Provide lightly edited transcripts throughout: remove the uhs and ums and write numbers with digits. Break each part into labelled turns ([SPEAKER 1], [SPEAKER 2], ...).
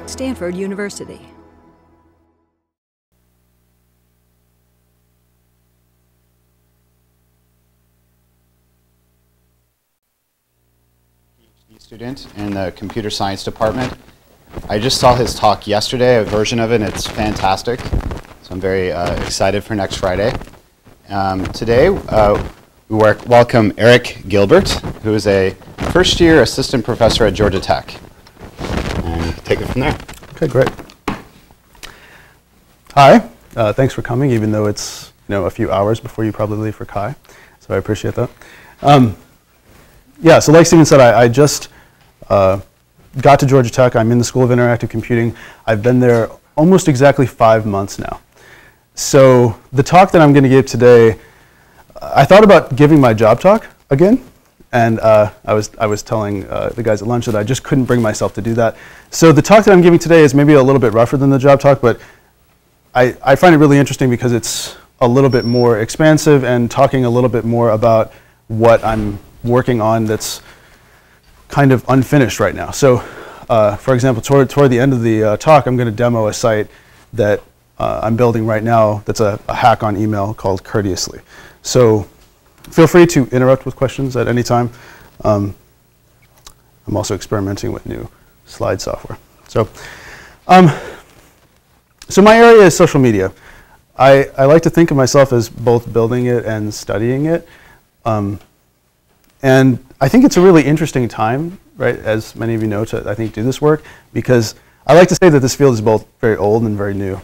[SPEAKER 1] Stanford University.
[SPEAKER 2] PhD student in the computer science department. I just saw his talk yesterday, a version of it, and it's fantastic. So I'm very excited for next Friday. Today, we welcome Eric Gilbert, who is a first-year assistant professor at Georgia Tech. And take it from there.
[SPEAKER 3] Okay, great. Hi, thanks for coming, even though it's a few hours before you probably leave for Chi. So I appreciate that. Yeah, so like Stephen said, I just got to Georgia Tech. I'm in the School of Interactive Computing. I've been there almost exactly 5 months now. So the talk that I'm going to give today, I thought about giving my job talk again, and I was telling the guys at lunch that I just couldn't bring myself to do that. So the talk that I'm giving today is maybe a little bit rougher than the job talk, but I find it really interesting because it's a little bit more expansive and talking a little bit more about what I'm working on that's kind of unfinished right now. So for example, toward the end of the talk, I'm going to demo a site that I'm building right now that's a hack on email called Courteously. So feel free to interrupt with questions at any time. I'm also experimenting with new slide software. So my area is social media. I like to think of myself as both building it and studying it. And I think it's a really interesting time, right, as many of you know, to, I think, do this work, because I like to say that this field is both very old and very new,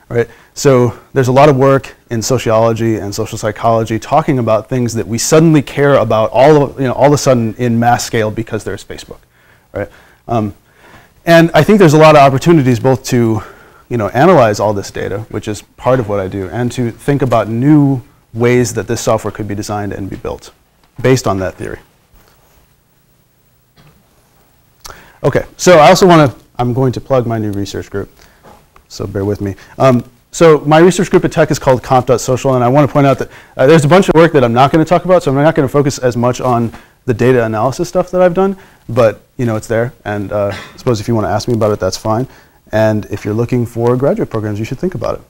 [SPEAKER 3] right? So there's a lot of work in sociology and social psychology talking about things that we suddenly care about all of a sudden in mass scale because there's Facebook, right? And I think there's a lot of opportunities both to analyze all this data, which is part of what I do, and to think about new ways that this software could be designed and be built based on that theory. Okay, so I'm going to plug my new research group, so bear with me. So my research group at Tech is called comp.social, and I want to point out that there's a bunch of work that I'm not going to talk about, so I'm not going to focus as much on the data analysis stuff that I've done, but it's there, and I suppose if you want to ask me about it, that's fine. And if you're looking for graduate programs, you should think about it.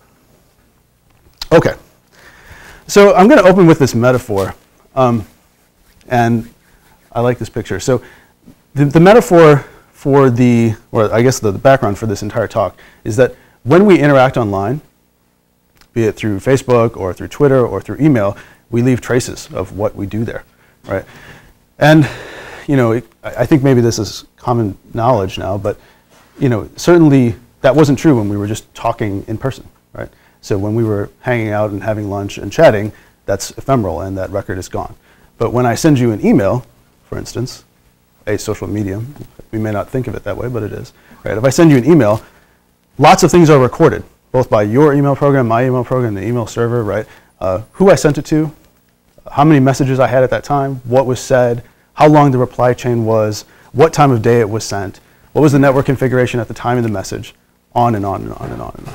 [SPEAKER 3] Okay, so I'm going to open with this metaphor, and I like this picture. So the metaphor for or I guess the background for this entire talk is that when we interact online, be it through Facebook or through Twitter or through email, we leave traces of what we do there, right? And I think maybe this is common knowledge now, but certainly that wasn't true when we were just talking in person, right? So when we were hanging out and having lunch and chatting, that's ephemeral and that record is gone. But when I send you an email, for instance, a social medium, we may not think of it that way, but it is, right? If I send you an email, lots of things are recorded, both by your email program, my email program, the email server, right? Who I sent it to, how many messages I had at that time, what was said, how long the reply chain was, what time of day it was sent, what was the network configuration at the time of the message, on and on and on and on and on.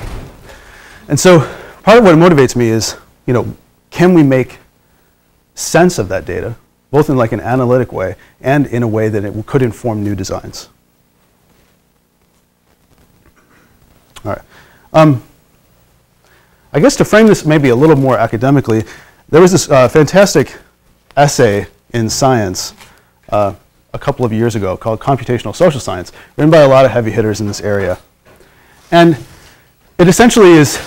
[SPEAKER 3] And so part of what motivates me is, can we make sense of that data, both in like an analytic way and in a way that it could inform new designs? All right. I guess to frame this maybe a little more academically, there was this fantastic essay in Science a couple of years ago called Computational Social Science, written by a lot of heavy hitters in this area. And it essentially is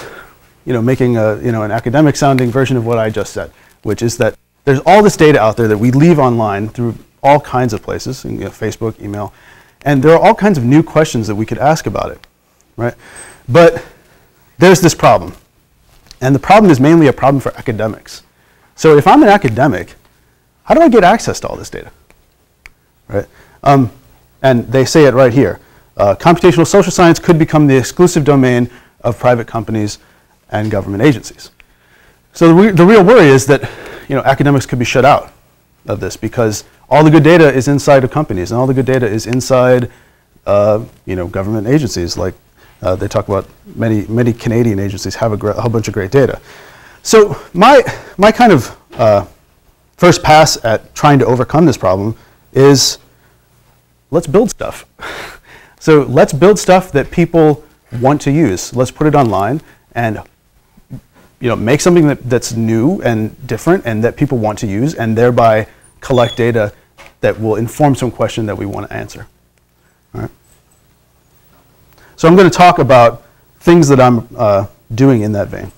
[SPEAKER 3] making an academic sounding version of what I just said, which is that there's all this data out there that we leave online through all kinds of places, Facebook, email, and there are all kinds of new questions that we could ask about it, right? But there's this problem, and the problem is mainly a problem for academics. So if I'm an academic, how do I get access to all this data, right? And they say it right here. Computational social science could become the exclusive domain of private companies and government agencies. So the real worry is that academics could be shut out of this because all the good data is inside of companies and all the good data is inside government agencies. Like they talk about many Canadian agencies have a whole bunch of great data. So my kind of first pass at trying to overcome this problem is let's build stuff. So let's build stuff that people want to use. Let's put it online and make something that's new and different and that people want to use, and thereby collect data that will inform some question that we want to answer. All right. So I'm going to talk about things that I'm doing in that vein.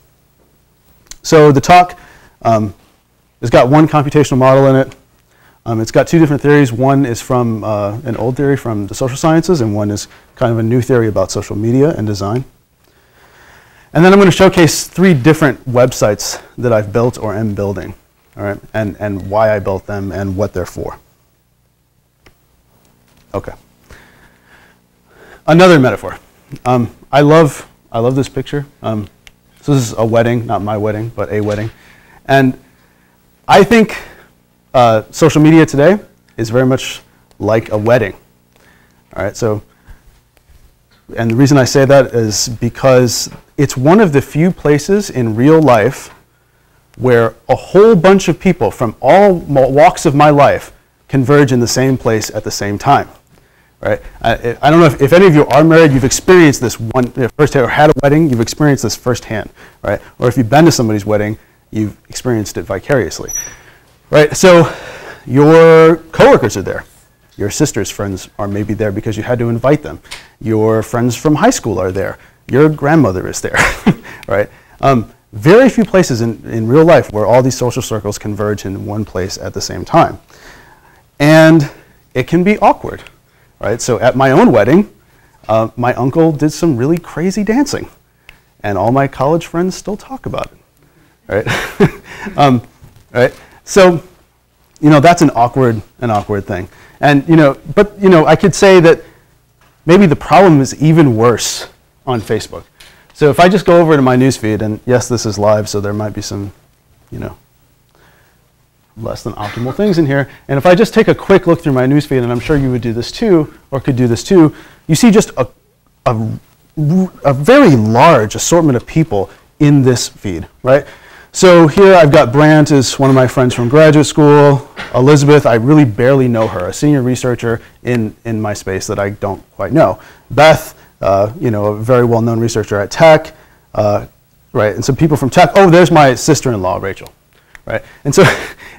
[SPEAKER 3] So the talk has got one computational model in it. It's got two different theories. One is from an old theory from the social sciences, and one is kind of a new theory about social media and design. And then I'm going to showcase three different websites that I've built or am building, all right, and why I built them and what they're for. Okay. Another metaphor. I love this picture. So this is a wedding, not my wedding, but a wedding. And I think social media today is very much like a wedding. All right, so, and the reason I say that is because it's one of the few places in real life where a whole bunch of people from all walks of my life converge in the same place at the same time. Right? I don't know if any of you are married, you've experienced this firsthand, or had a wedding, you've experienced this firsthand, right? Or if you've been to somebody's wedding, you've experienced it vicariously, right? So your coworkers are there. Your sister's friends are maybe there because you had to invite them. Your friends from high school are there. Your grandmother is there, right? Very few places in real life where all these social circles converge in one place at the same time. And it can be awkward, right? So at my own wedding, my uncle did some really crazy dancing, and all my college friends still talk about it, right? Right? So, that's an awkward thing. And, but, I could say that maybe the problem is even worse on Facebook. So if I just go over to my newsfeed, and yes, this is live, so there might be some, less than optimal things in here. And if I just take a quick look through my newsfeed, and I'm sure you would do this too, or could do this too, you see just a very large assortment of people in this feed, right? So here I've got Brant is one of my friends from graduate school. Elizabeth, I really barely know her, a senior researcher in my space that I don't quite know. Beth, a very well-known researcher at Tech, right? And some people from Tech. Oh, there's my sister-in-law, Rachel, right? And so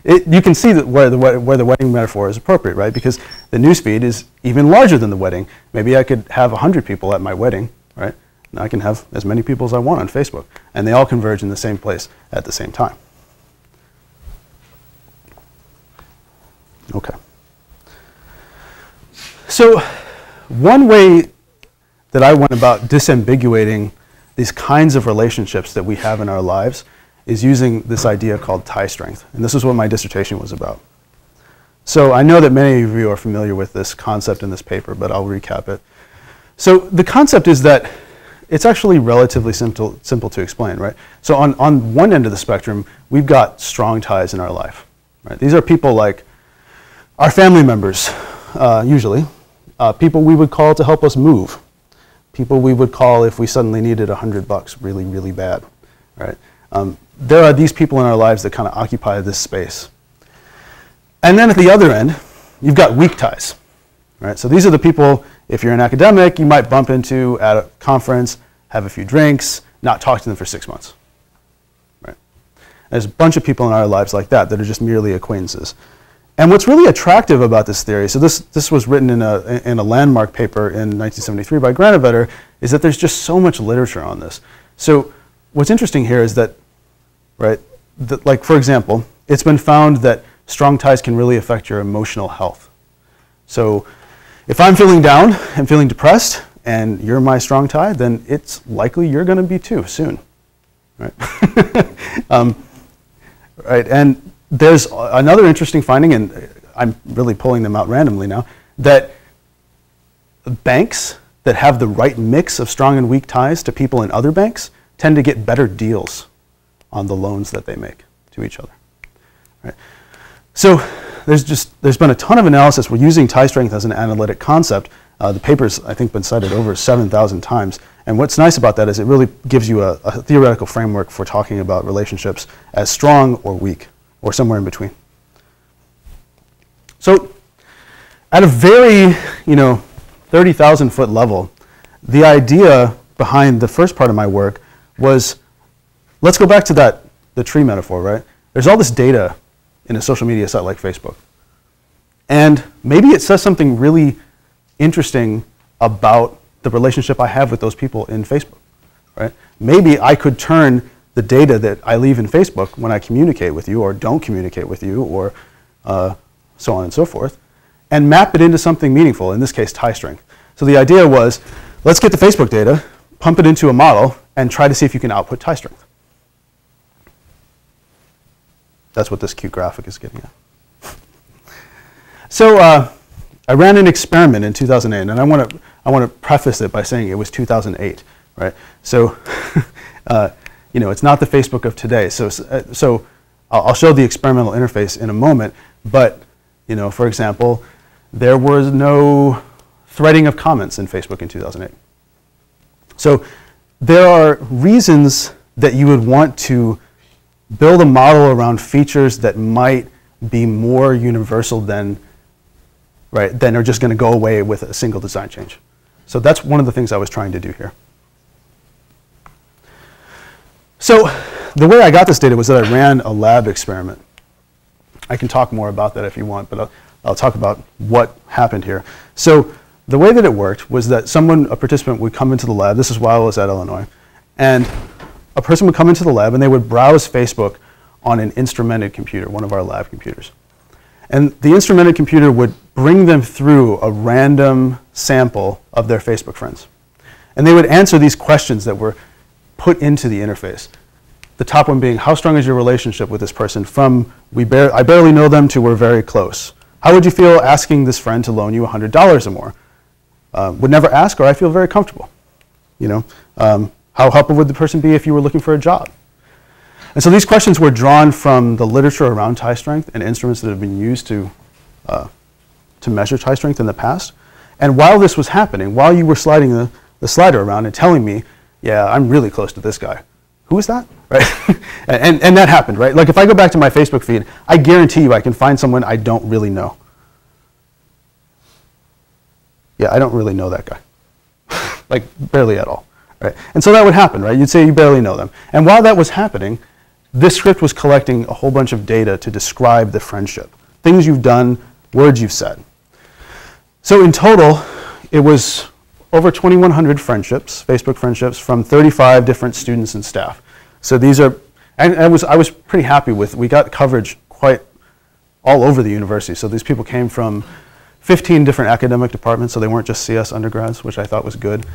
[SPEAKER 3] you can see that where the wedding metaphor is appropriate, right? Because the newsfeed is even larger than the wedding. Maybe I could have 100 people at my wedding, right? And I can have as many people as I want on Facebook, and they all converge in the same place at the same time. Okay. So one way that I went about disambiguating these kinds of relationships that we have in our lives is using this idea called tie strength. And this is what my dissertation was about. So I know that many of you are familiar with this concept in this paper, but I'll recap it. So the concept is that it's actually relatively simple to explain, right? So on one end of the spectrum, we've got strong ties in our life, right? These are people like our family members, usually, people we would call to help us move, people we would call if we suddenly needed $100 really, really bad, right? There are these people in our lives that kind of occupy this space. And then at the other end, you've got weak ties, right? So these are the people, if you're an academic, you might bump into at a conference, have a few drinks, not talk to them for 6 months, right? There's a bunch of people in our lives like that are just merely acquaintances. And what's really attractive about this theory, so this was written in a landmark paper in 1973 by Granovetter, is that there's just so much literature on this. So what's interesting here is that, right, like for example, it's been found that strong ties can really affect your emotional health. So if I'm feeling down and feeling depressed and you're my strong tie, then it's likely you're going to be too soon, right? Right, and there's another interesting finding, and I'm really pulling them out randomly now, that banks that have the right mix of strong and weak ties to people in other banks tend to get better deals on the loans that they make to each other, right? So there's been a ton of analysis. We're using tie strength as an analytic concept. The paper's, I think, been cited over 7,000 times. And what's nice about that is it really gives you a theoretical framework for talking about relationships as strong or weak, or somewhere in between. So at a very, 30,000-foot level, the idea behind the first part of my work was, let's go back to the tree metaphor, right? There's all this data in a social media site like Facebook. And maybe it says something really interesting about the relationship I have with those people in Facebook, right? Maybe I could turn the data that I leave in Facebook when I communicate with you or don't communicate with you or so on and so forth, and map it into something meaningful, in this case, tie strength. So the idea was, let's get the Facebook data, pump it into a model, and try to see if you can output tie strength. That's what this cute graphic is getting at. So I ran an experiment in 2008, and I want to preface it by saying it was 2008, right? So you know, it's not the Facebook of today. So I'll show the experimental interface in a moment, but you know, for example, there was no threading of comments in Facebook in 2008. So there are reasons that you would want to build a model around features that might be more universal than are just going to go away with a single design change. So that's one of the things I was trying to do here. So the way I got this data was that I ran a lab experiment. I can talk more about that if you want, but I'll talk about what happened here. So the way that it worked was that a participant would come into the lab. This is while I was at Illinois. And a person would come into the lab and they would browse Facebook on an instrumented computer, one of our lab computers. And the instrumented computer would bring them through a random sample of their Facebook friends. And they would answer these questions that were put into the interface. The top one being, how strong is your relationship with this person, from I barely know them to we're very close. How would you feel asking this friend to loan you $100 or more? Would never ask, or I feel very comfortable. You know, how helpful would the person be if you were looking for a job? And so these questions were drawn from the literature around tie strength and instruments that have been used to measure tie strength in the past. And while this was happening, while you were sliding the slider around and telling me, yeah, I'm really close to this guy. Who is that? Right? and that happened, right? Like if I go back to my Facebook feed, I guarantee you I can find someone I don't really know. Yeah, I don't really know that guy. Like barely at all, right? And so that would happen, right? You'd say you barely know them. And while that was happening, this script was collecting a whole bunch of data to describe the friendship. Things you've done, words you've said. So in total, it was over 2,100 friendships, Facebook friendships, from 35 different students and staff. So these are, and I was pretty happy with, we got coverage quite all over the university. So these people came from 15 different academic departments, so they weren't just CS undergrads, which I thought was good.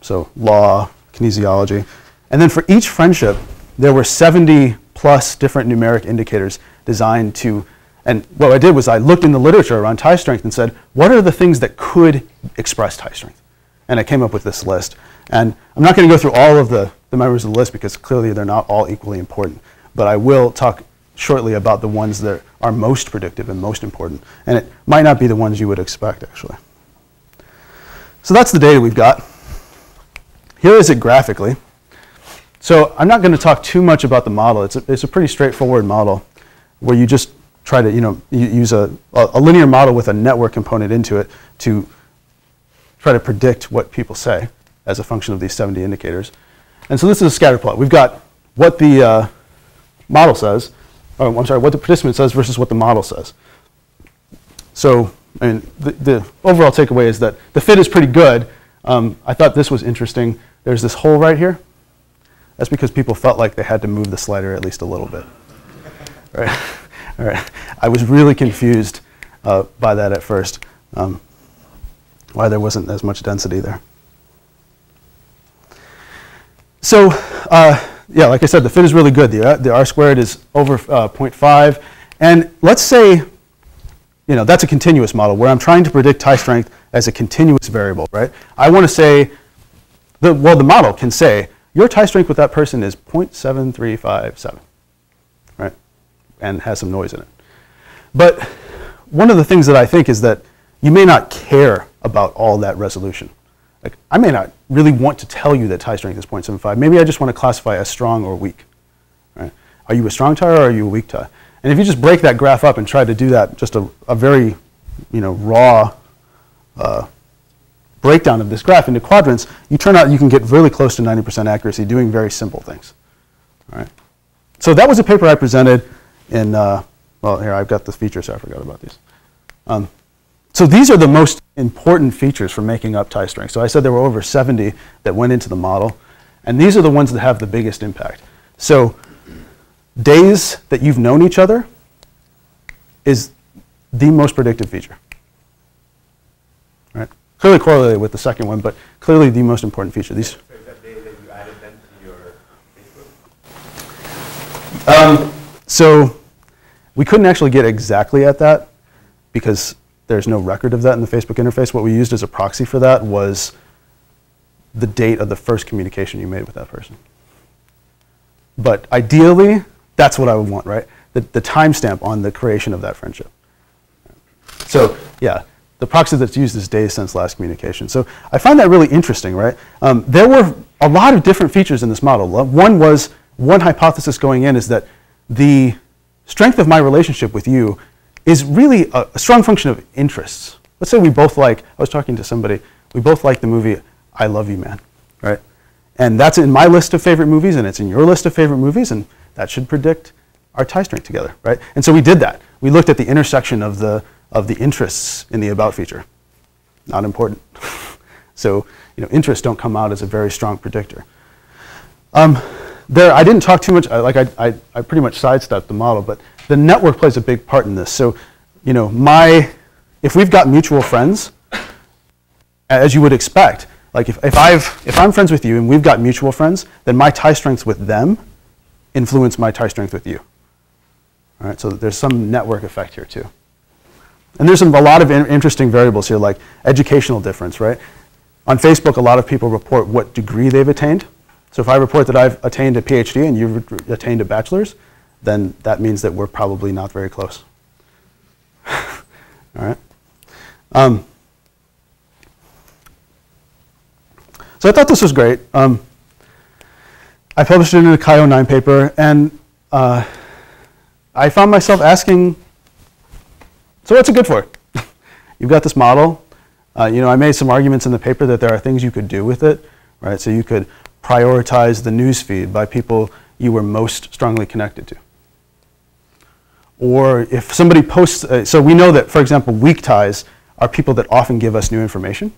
[SPEAKER 3] So law, kinesiology. And then for each friendship, there were 70 plus different numeric indicators designed to, and what I did was I looked in the literature around tie strength and said, what are the things that could express tie strength? And I came up with this list. And I'm not going to go through all of the members of the list because clearly they're not all equally important. But I will talk shortly about the ones that are most predictive and most important. And it might not be the ones you would expect, actually. So that's the data we've got. Here is it graphically. So I'm not going to talk too much about the model. It's a pretty straightforward model where you just try to use a linear model with a network component into it to try to predict what people say as a function of these 70 indicators. And so this is a scatter plot. We've got what the model says, or I'm sorry, what the participant says versus what the model says. So I mean, the overall takeaway is that the fit is pretty good. I thought this was interesting. There's this hole right here. That's because people felt like they had to move the slider at least a little bit. Right? All right. I was really confused by that at first, why there wasn't as much density there. So yeah, like I said, the fit is really good. The R squared is over 0.5. And let's say, that's a continuous model where I'm trying to predict tie strength as a continuous variable, right? I want to say, the model can say, your tie strength with that person is 0.7357, right? And has some noise in it. But one of the things that I think is that you may not care about all that resolution. Like, I may not really want to tell you that tie strength is 0.75. Maybe I just want to classify as strong or weak, right? Are you a strong tie or are you a weak tie? And if you just break that graph up and try to do that, just a very, raw breakdown of this graph into quadrants, you turn out you can get really close to 90% accuracy doing very simple things. All right. So that was a paper I presented in, well, here, I've got the features, so I forgot about these. So these are the most important features for making up tie strength. So I said there were over 70 that went into the model, and these are the ones that have the biggest impact. So days that you've known each other is the most predictive feature. Right? Clearly correlated with the second one, but clearly the most important feature. These.
[SPEAKER 1] So is that day that you added them to your Facebook?
[SPEAKER 3] So we couldn't actually get exactly at that because there's no record of that in the Facebook interface. What we used as a proxy for that was the date of the first communication you made with that person. But ideally, that's what I would want, right? The timestamp on the creation of that friendship. So yeah, the proxy that's used is days since last communication. So I find that really interesting, right? There were a lot of different features in this model. One hypothesis going in is that the strength of my relationship with you is really a strong function of interests. Let's say we both like, I was talking to somebody, we both like the movie I Love You Man, right? And that's in my list of favorite movies, and it's in your list of favorite movies, and that should predict our tie strength together, right? And so we did that. We looked at the intersection of the interests in the about feature. Not important. So, interests don't come out as a very strong predictor. I didn't talk too much, I pretty much sidestepped the model, but the network plays a big part in this. So, if we've got mutual friends, as you would expect, like if I'm friends with you and we've got mutual friends, then my tie strengths with them influence my tie strength with you. All right, so there's some network effect here too. And there's a lot of interesting variables here, like educational difference, right? On Facebook, a lot of people report what degree they've attained. So if I report that I've attained a PhD and you've attained a bachelor's, then that means that we're probably not very close. All right. So I thought this was great. I published it in a Chi 09 paper, and I found myself asking, so what's it good for? You've got this model. I made some arguments in the paper that there are things you could do with it, right? So you could prioritize the news feed by people you were most strongly connected to. Or if somebody posts, so we know that, for example, weak ties are people that often give us new information.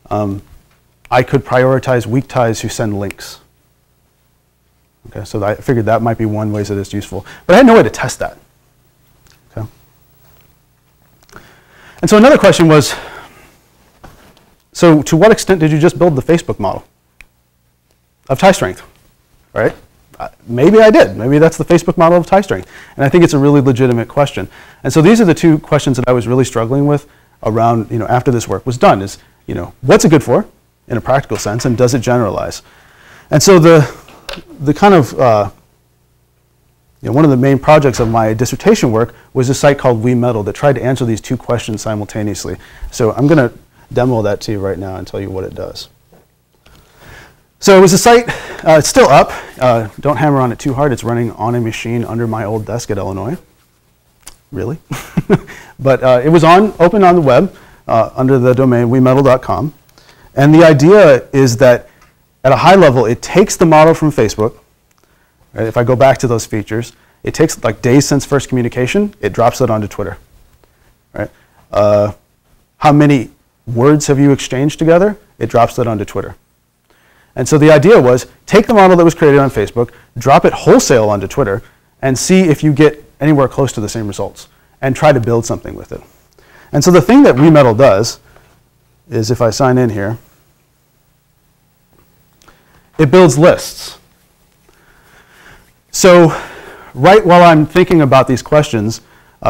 [SPEAKER 3] I could prioritize weak ties who send links. Okay, so I figured that might be one way that it's useful. But I had no way to test that. Okay. And so another question was, so to what extent did you just build the Facebook model of tie strength, right? Maybe I did. Maybe that's the Facebook model of tie strength. And I think it's a really legitimate question. And so these are the two questions that I was really struggling with around, after this work was done is, what's it good for in a practical sense, and does it generalize? And so the kind of, one of the main projects of my dissertation work was a site called Meddle that tried to answer these two questions simultaneously. So I'm going to demo that to you right now and tell you what it does. So it was a site, it's still up. Don't hammer on it too hard. It's running on a machine under my old desk at Illinois. Really? But it was open on the web under the domain wemeddle.com. And the idea is that at a high level, it takes the model from Facebook. Right? If I go back to those features, it takes like days since first communication, it drops it onto Twitter. Right? How many words have you exchanged together? It drops that onto Twitter. And so the idea was, take the model that was created on Facebook, drop it wholesale onto Twitter, and see if you get anywhere close to the same results, and try to build something with it. And so the thing that Meddle does is, if I sign in here, it builds lists. So right while I'm thinking about these questions,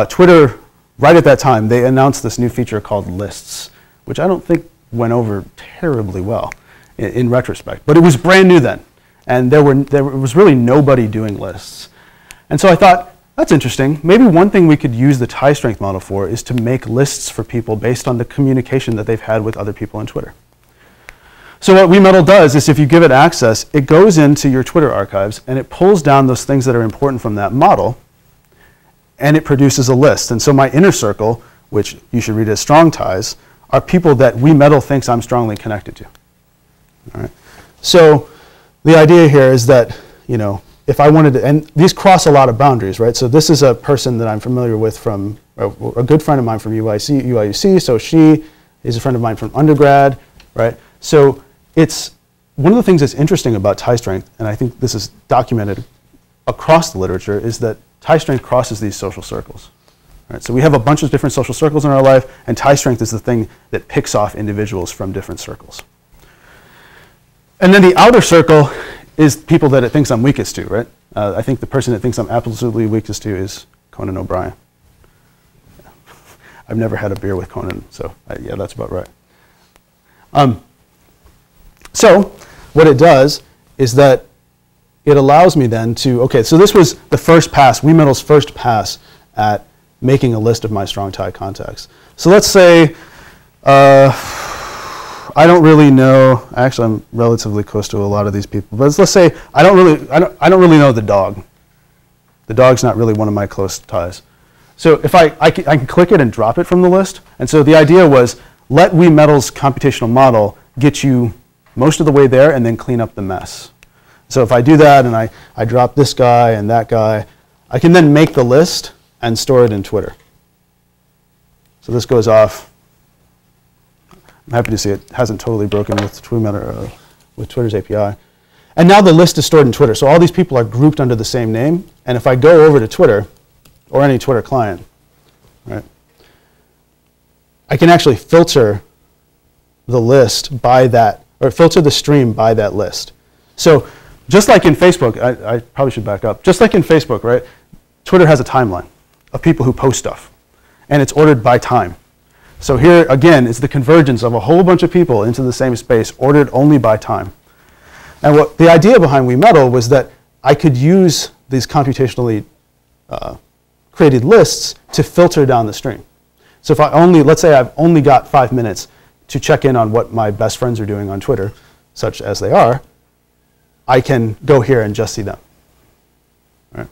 [SPEAKER 3] Twitter, right at that time, they announced this new feature called lists, which I don't think went over terribly well in retrospect. But it was brand new then, and there was really nobody doing lists. And so I thought, that's interesting. Maybe one thing we could use the tie strength model for is to make lists for people based on the communication that they've had with other people on Twitter. So what Meddle does is, if you give it access, it goes into your Twitter archives and it pulls down those things that are important from that model, and it produces a list. And so my inner circle, which you should read as strong ties, are people that Meddle thinks I'm strongly connected to. All right. So the idea here is that, if I wanted to, and these cross a lot of boundaries, right? So this is a person that I'm familiar with from, a good friend of mine from UIUC, so she is a friend of mine from undergrad, right? So it's, one of the things that's interesting about tie strength, and I think this is documented across the literature, is that tie strength crosses these social circles. Right? So we have a bunch of different social circles in our life, and tie strength is the thing that picks off individuals from different circles. And then the outer circle is people that it thinks I'm weakest to, right? I think the person that thinks I'm absolutely weakest to is Conan O'Brien. I've never had a beer with Conan, so yeah, that's about right. So what it does is that it allows me then to, okay, so this was the first pass, Meddle's first pass at making a list of my strong tie contacts. So let's say, I don't really know, actually I'm relatively close to a lot of these people, but let's say I don't really know the dog. The dog's not really one of my close ties. So if I can click it and drop it from the list, and so the idea was, let Meddle's computational model get you most of the way there and then clean up the mess. So if I do that and I drop this guy and that guy, I can then make the list and store it in Twitter. So this goes off. I'm happy to see it hasn't totally broken with Twitter's API. And now the list is stored in Twitter. So all these people are grouped under the same name. And if I go over to Twitter, or any Twitter client, right, I can actually filter the list by that, or filter the stream by that list. So just like in Facebook, I probably should back up. Just like in Facebook, right, Twitter has a timeline of people who post stuff. And it's ordered by time. So here, again, is the convergence of a whole bunch of people into the same space, ordered only by time. And what the idea behind Meddle was that I could use these computationally created lists to filter down the stream. So if let's say I've only got 5 minutes to check in on what my best friends are doing on Twitter, such as they are, I can go here and just see them. Right?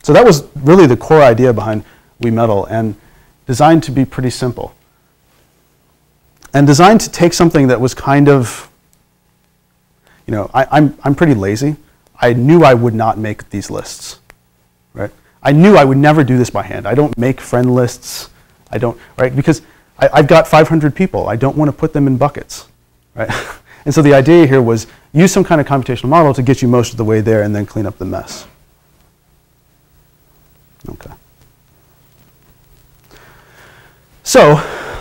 [SPEAKER 3] So that was really the core idea behind Meddle, and designed to be pretty simple. And designed to take something that was kind of, I'm pretty lazy. I knew I would not make these lists, right? I knew I would never do this by hand. I don't make friend lists. I don't, right? Because I've got 500 people. I don't want to put them in buckets, right? And so the idea here was use some kind of computational model to get you most of the way there and then clean up the mess. Okay. So,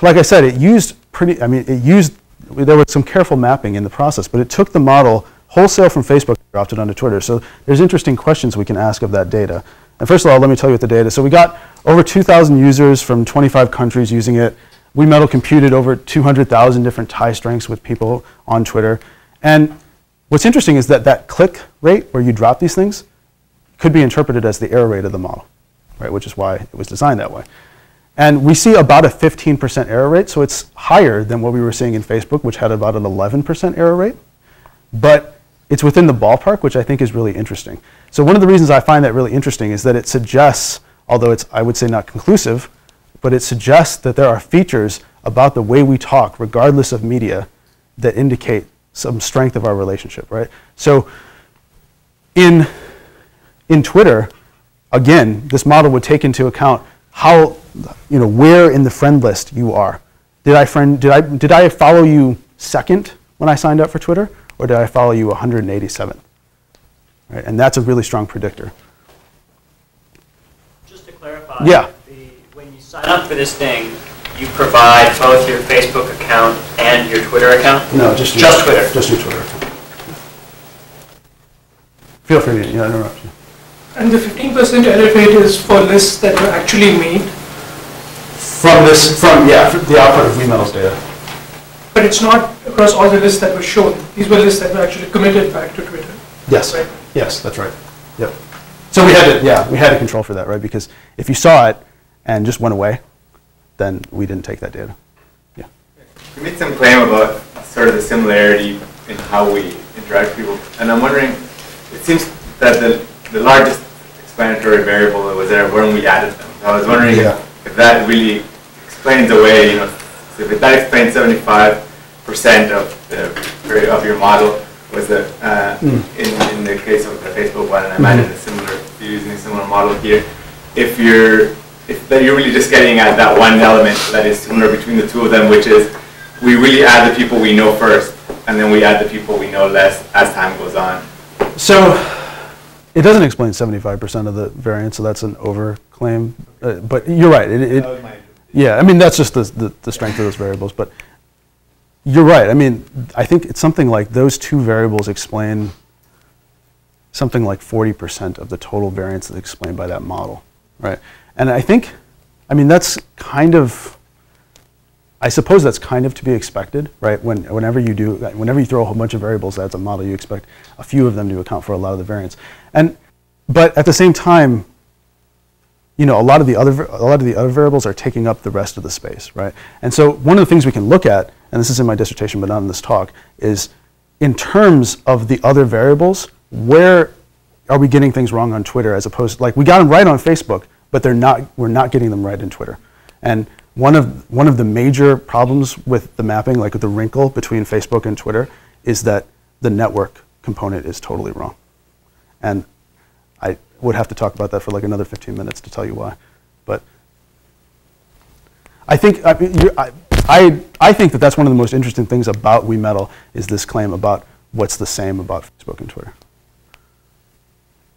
[SPEAKER 3] like I said, there was some careful mapping in the process, but it took the model wholesale from Facebook and dropped it onto Twitter. So there's interesting questions we can ask of that data. And first of all, let me tell you what the data. So we got over 2,000 users from 25 countries using it. Meddle computed over 200,000 different tie strengths with people on Twitter. And what's interesting is that click rate, where you drop these things, could be interpreted as the error rate of the model, right? Which is why it was designed that way. And we see about a 15% error rate, so it's higher than what we were seeing in Facebook, which had about an 11% error rate. But it's within the ballpark, which I think is really interesting. So one of the reasons I find that really interesting is that it suggests, although it's, I would say, not conclusive, but it suggests that there are features about the way we talk, regardless of media, that indicate some strength of our relationship, right? So in Twitter, again, this model would take into account how, where in the friend list you are. Did I follow you second when I signed up for Twitter, or did I follow you 187th? Right? And that's a really strong predictor.
[SPEAKER 4] Just to clarify,
[SPEAKER 3] yeah.
[SPEAKER 4] When you sign up for this thing, you provide both your Facebook account and your Twitter account?
[SPEAKER 3] No, just
[SPEAKER 4] Twitter.
[SPEAKER 3] Just your Twitter account. Feel free to interrupt you.
[SPEAKER 5] And the 15% error rate is for lists that were actually made?
[SPEAKER 3] From the output of Meddle's data.
[SPEAKER 5] But it's not across all the lists that were shown. These were lists that were actually committed back to Twitter.
[SPEAKER 3] Yes.
[SPEAKER 5] Right?
[SPEAKER 3] Yes, that's right. Yep. So we had to control for that, right? Because if you saw it and just went away, then we didn't take that data. Yeah.
[SPEAKER 1] You made some claim about sort of the similarity in how we interact with people, and I'm wondering, it seems that the largest explanatory variable that was there when we added them. So I was wondering if that really explains away, So if that explains 75% of your model, was that in the case of the Facebook one, and I imagine you're using a similar model here. If you're really just getting at that one element that is similar between the two of them, which is we really add the people we know first, and then we add the people we know less as time goes on.
[SPEAKER 3] So it doesn't explain 75% of the variance, so that's an overclaim. But you're right. Yeah, I mean, that's just the strength of those variables. But you're right. I mean, I think it's something like those two variables explain something like 40% of the total variance that's explained by that model, right? And I think, I mean, that's kind of, I suppose that's kind of to be expected, right? Whenever you throw a whole bunch of variables at a model, you expect a few of them to account for a lot of the variance. But at the same time, you know, a lot of the other variables are taking up the rest of the space, right? And so one of the things we can look at, and this is in my dissertation but not in this talk, is in terms of the other variables, where are we getting things wrong on Twitter as opposed to, like, we got them right on Facebook, but we're not getting them right in Twitter. And one of the major problems with the mapping, like with the wrinkle between Facebook and Twitter, is that the network component is totally wrong. And I would have to talk about that for like another 15 minutes to tell you why. But I think I think that that's one of the most interesting things about Meddle is this claim about what's the same about Facebook and Twitter.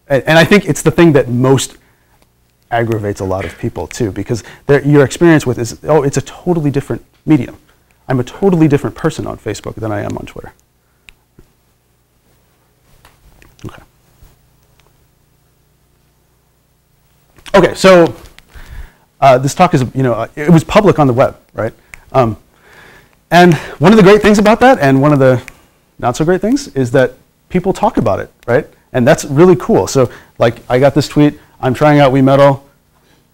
[SPEAKER 3] And I think it's the thing that most aggravates a lot of people too, because your experience with is, oh, it's a totally different medium. I'm a totally different person on Facebook than I am on Twitter. Okay. Okay, so this talk is, you know, it was public on the web, right? And one of the great things about that, and one of the not so great things, is that people talk about it, right? And that's really cool. So, like, I got this tweet, I'm trying out Meddle,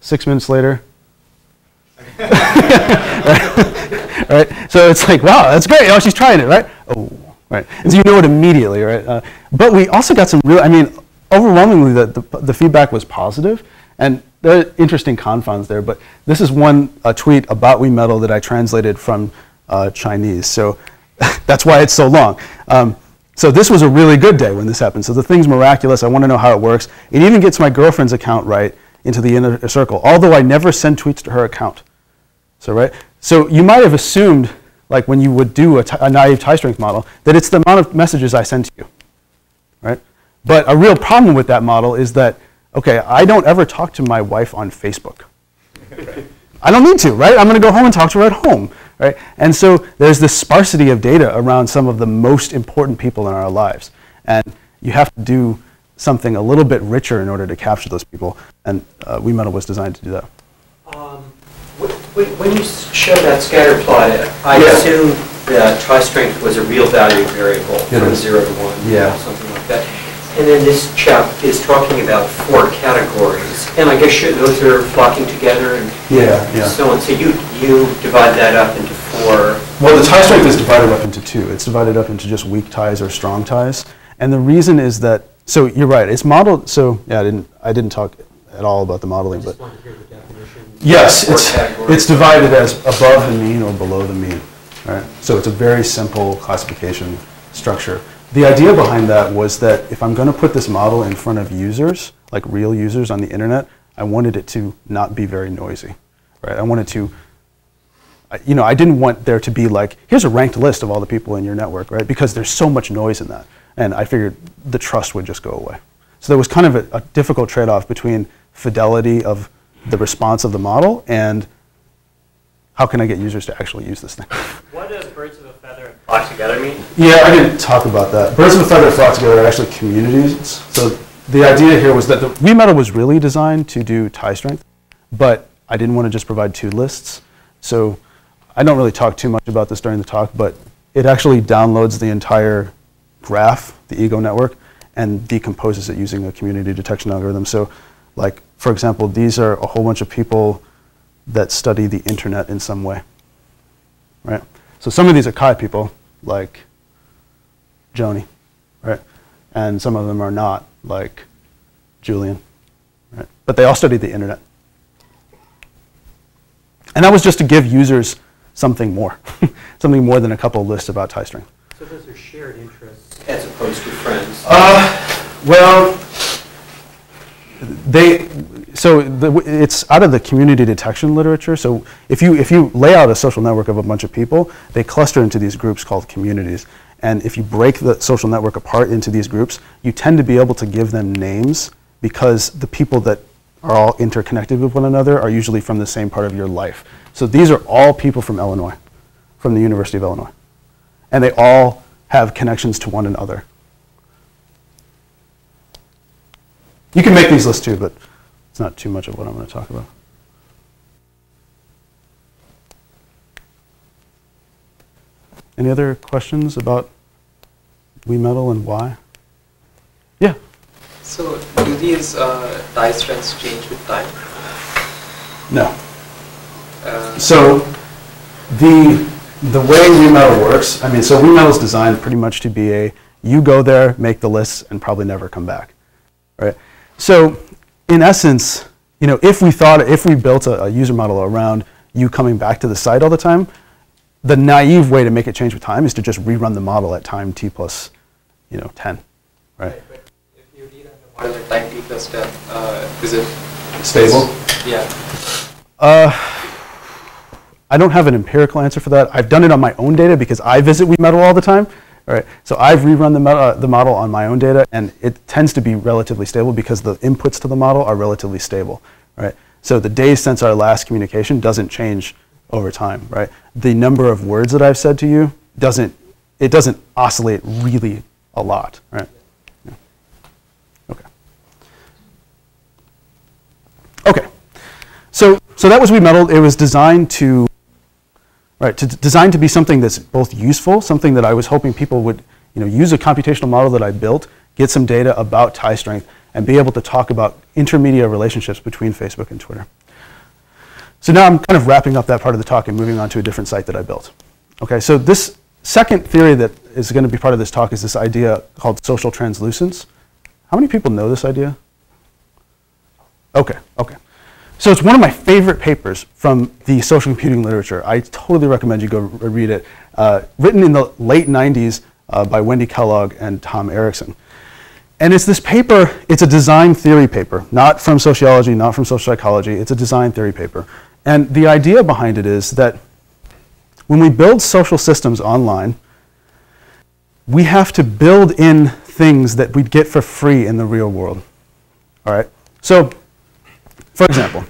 [SPEAKER 3] 6 minutes later. Right? So it's like, wow, that's great. Oh, she's trying it, right? Oh, right. And so you know it immediately, right? But we also got some real, I mean, overwhelmingly the feedback was positive. And there are interesting confounds there. But this is one tweet about Meddle that I translated from Chinese. So that's why it's so long. So this was a really good day when this happened. So the thing's miraculous. I want to know how it works. It even gets my girlfriend's account right into the inner circle, although I never send tweets to her account. So, right? So you might have assumed, like when you would do a naive tie strength model, that it's the amount of messages I send to you, right? But a real problem with that model is that, okay, I don't ever talk to my wife on Facebook. I don't need to, right? I'm going to go home and talk to her at home, right? And so there's this sparsity of data around some of the most important people in our lives. And you have to do something a little bit richer in order to capture those people. And Meddle was designed to do that.
[SPEAKER 6] When you showed that scatter plot, I assumed that tie strength was a real value variable from 0 to 1,
[SPEAKER 3] yeah,
[SPEAKER 6] something like that. And then this chap is talking about 4 categories, and I guess those are flocking together and so on. So you divide that up into 4.
[SPEAKER 3] Well, the tie strength is divided up into 2. It's divided up into just weak ties or strong ties. And the reason is that, so you're right, it's modeled, so yeah, I didn't talk at all about the modeling, but yes, it's divided as above the mean or below the mean, right? So it's a very simple classification structure. The idea behind that was that if I'm going to put this model in front of users, like real users on the internet, I wanted it to not be very noisy, right? I wanted to, you know, I didn't want there to be like, here's a ranked list of all the people in your network, right? Because there's so much noise in that. And I figured the trust would just go away. So there was kind of a difficult trade-off between fidelity of the response of the model and how can I get users to actually use this thing.
[SPEAKER 4] What does birds of a feather and flock together mean?
[SPEAKER 3] Yeah, I didn't talk about that. Birds of a feather flock together are actually communities. So the idea here was that the Meddle was really designed to do tie strength, but I didn't want to just provide 2 lists. So I don't really talk too much about this during the talk, but it actually downloads the entire graph, the ego network, and decomposes it using a community detection algorithm. So, like, for example, these are a whole bunch of people that study the internet in some way, right? So some of these are Chi people, like Joni, right? And some of them are not, like Julian, right? But they all study the internet. And that was just to give users something more, something more than a couple of lists about tie string.
[SPEAKER 6] So those are shared interests as opposed to friends?
[SPEAKER 3] Well, it's out of the community detection literature. So if you lay out a social network of a bunch of people, they cluster into these groups called communities. And if you break the social network apart into these groups, you tend to be able to give them names because the people that are all interconnected with one another are usually from the same part of your life. So these are all people from Illinois, from the University of Illinois. And they all have connections to one another. You can make these lists too, but it's not too much of what I'm going to talk about. Any other questions about Meddle and why? Yeah?
[SPEAKER 7] So do these tie strengths change with time?
[SPEAKER 3] No. So the way Meddle works, I mean, so Meddle is designed pretty much to be a, you go there, make the lists, and probably never come back, right? So in essence, you know, if we built a user model around you coming back to the site all the time, the naive way to make it change with time is to just rerun the model at time t plus, 10, right?
[SPEAKER 7] Right, but if you rerun the model at time t plus 10, is it
[SPEAKER 3] stable?
[SPEAKER 7] Yeah.
[SPEAKER 3] I don't have an empirical answer for that. I've done it on my own data because I visit Meddle all the time. All right, so I've rerun the model on my own data, and it tends to be relatively stable because the inputs to the model are relatively stable, right? So the days since our last communication doesn't change over time, right? The number of words that I've said to you doesn't oscillate really a lot, right? Yeah. Okay. Okay. So that was Meddle. It was designed to designed to be something that's both useful, something that I was hoping people would use a computational model that I built, get some data about tie strength, and be able to talk about intermediate relationships between Facebook and Twitter. So now I'm kind of wrapping up that part of the talk and moving on to a different site that I built. Okay, so this second theory that is going to be part of this talk is this idea called social translucence. How many people know this idea? Okay. So it's one of my favorite papers from the social computing literature. I totally recommend you go read it. Written in the late 90s by Wendy Kellogg and Tom Erickson. And it's this paper, it's a design theory paper, not from sociology, not from social psychology, it's a design theory paper. And the idea behind it is that when we build social systems online, we have to build in things that we'd get for free in the real world. All right? So, for example,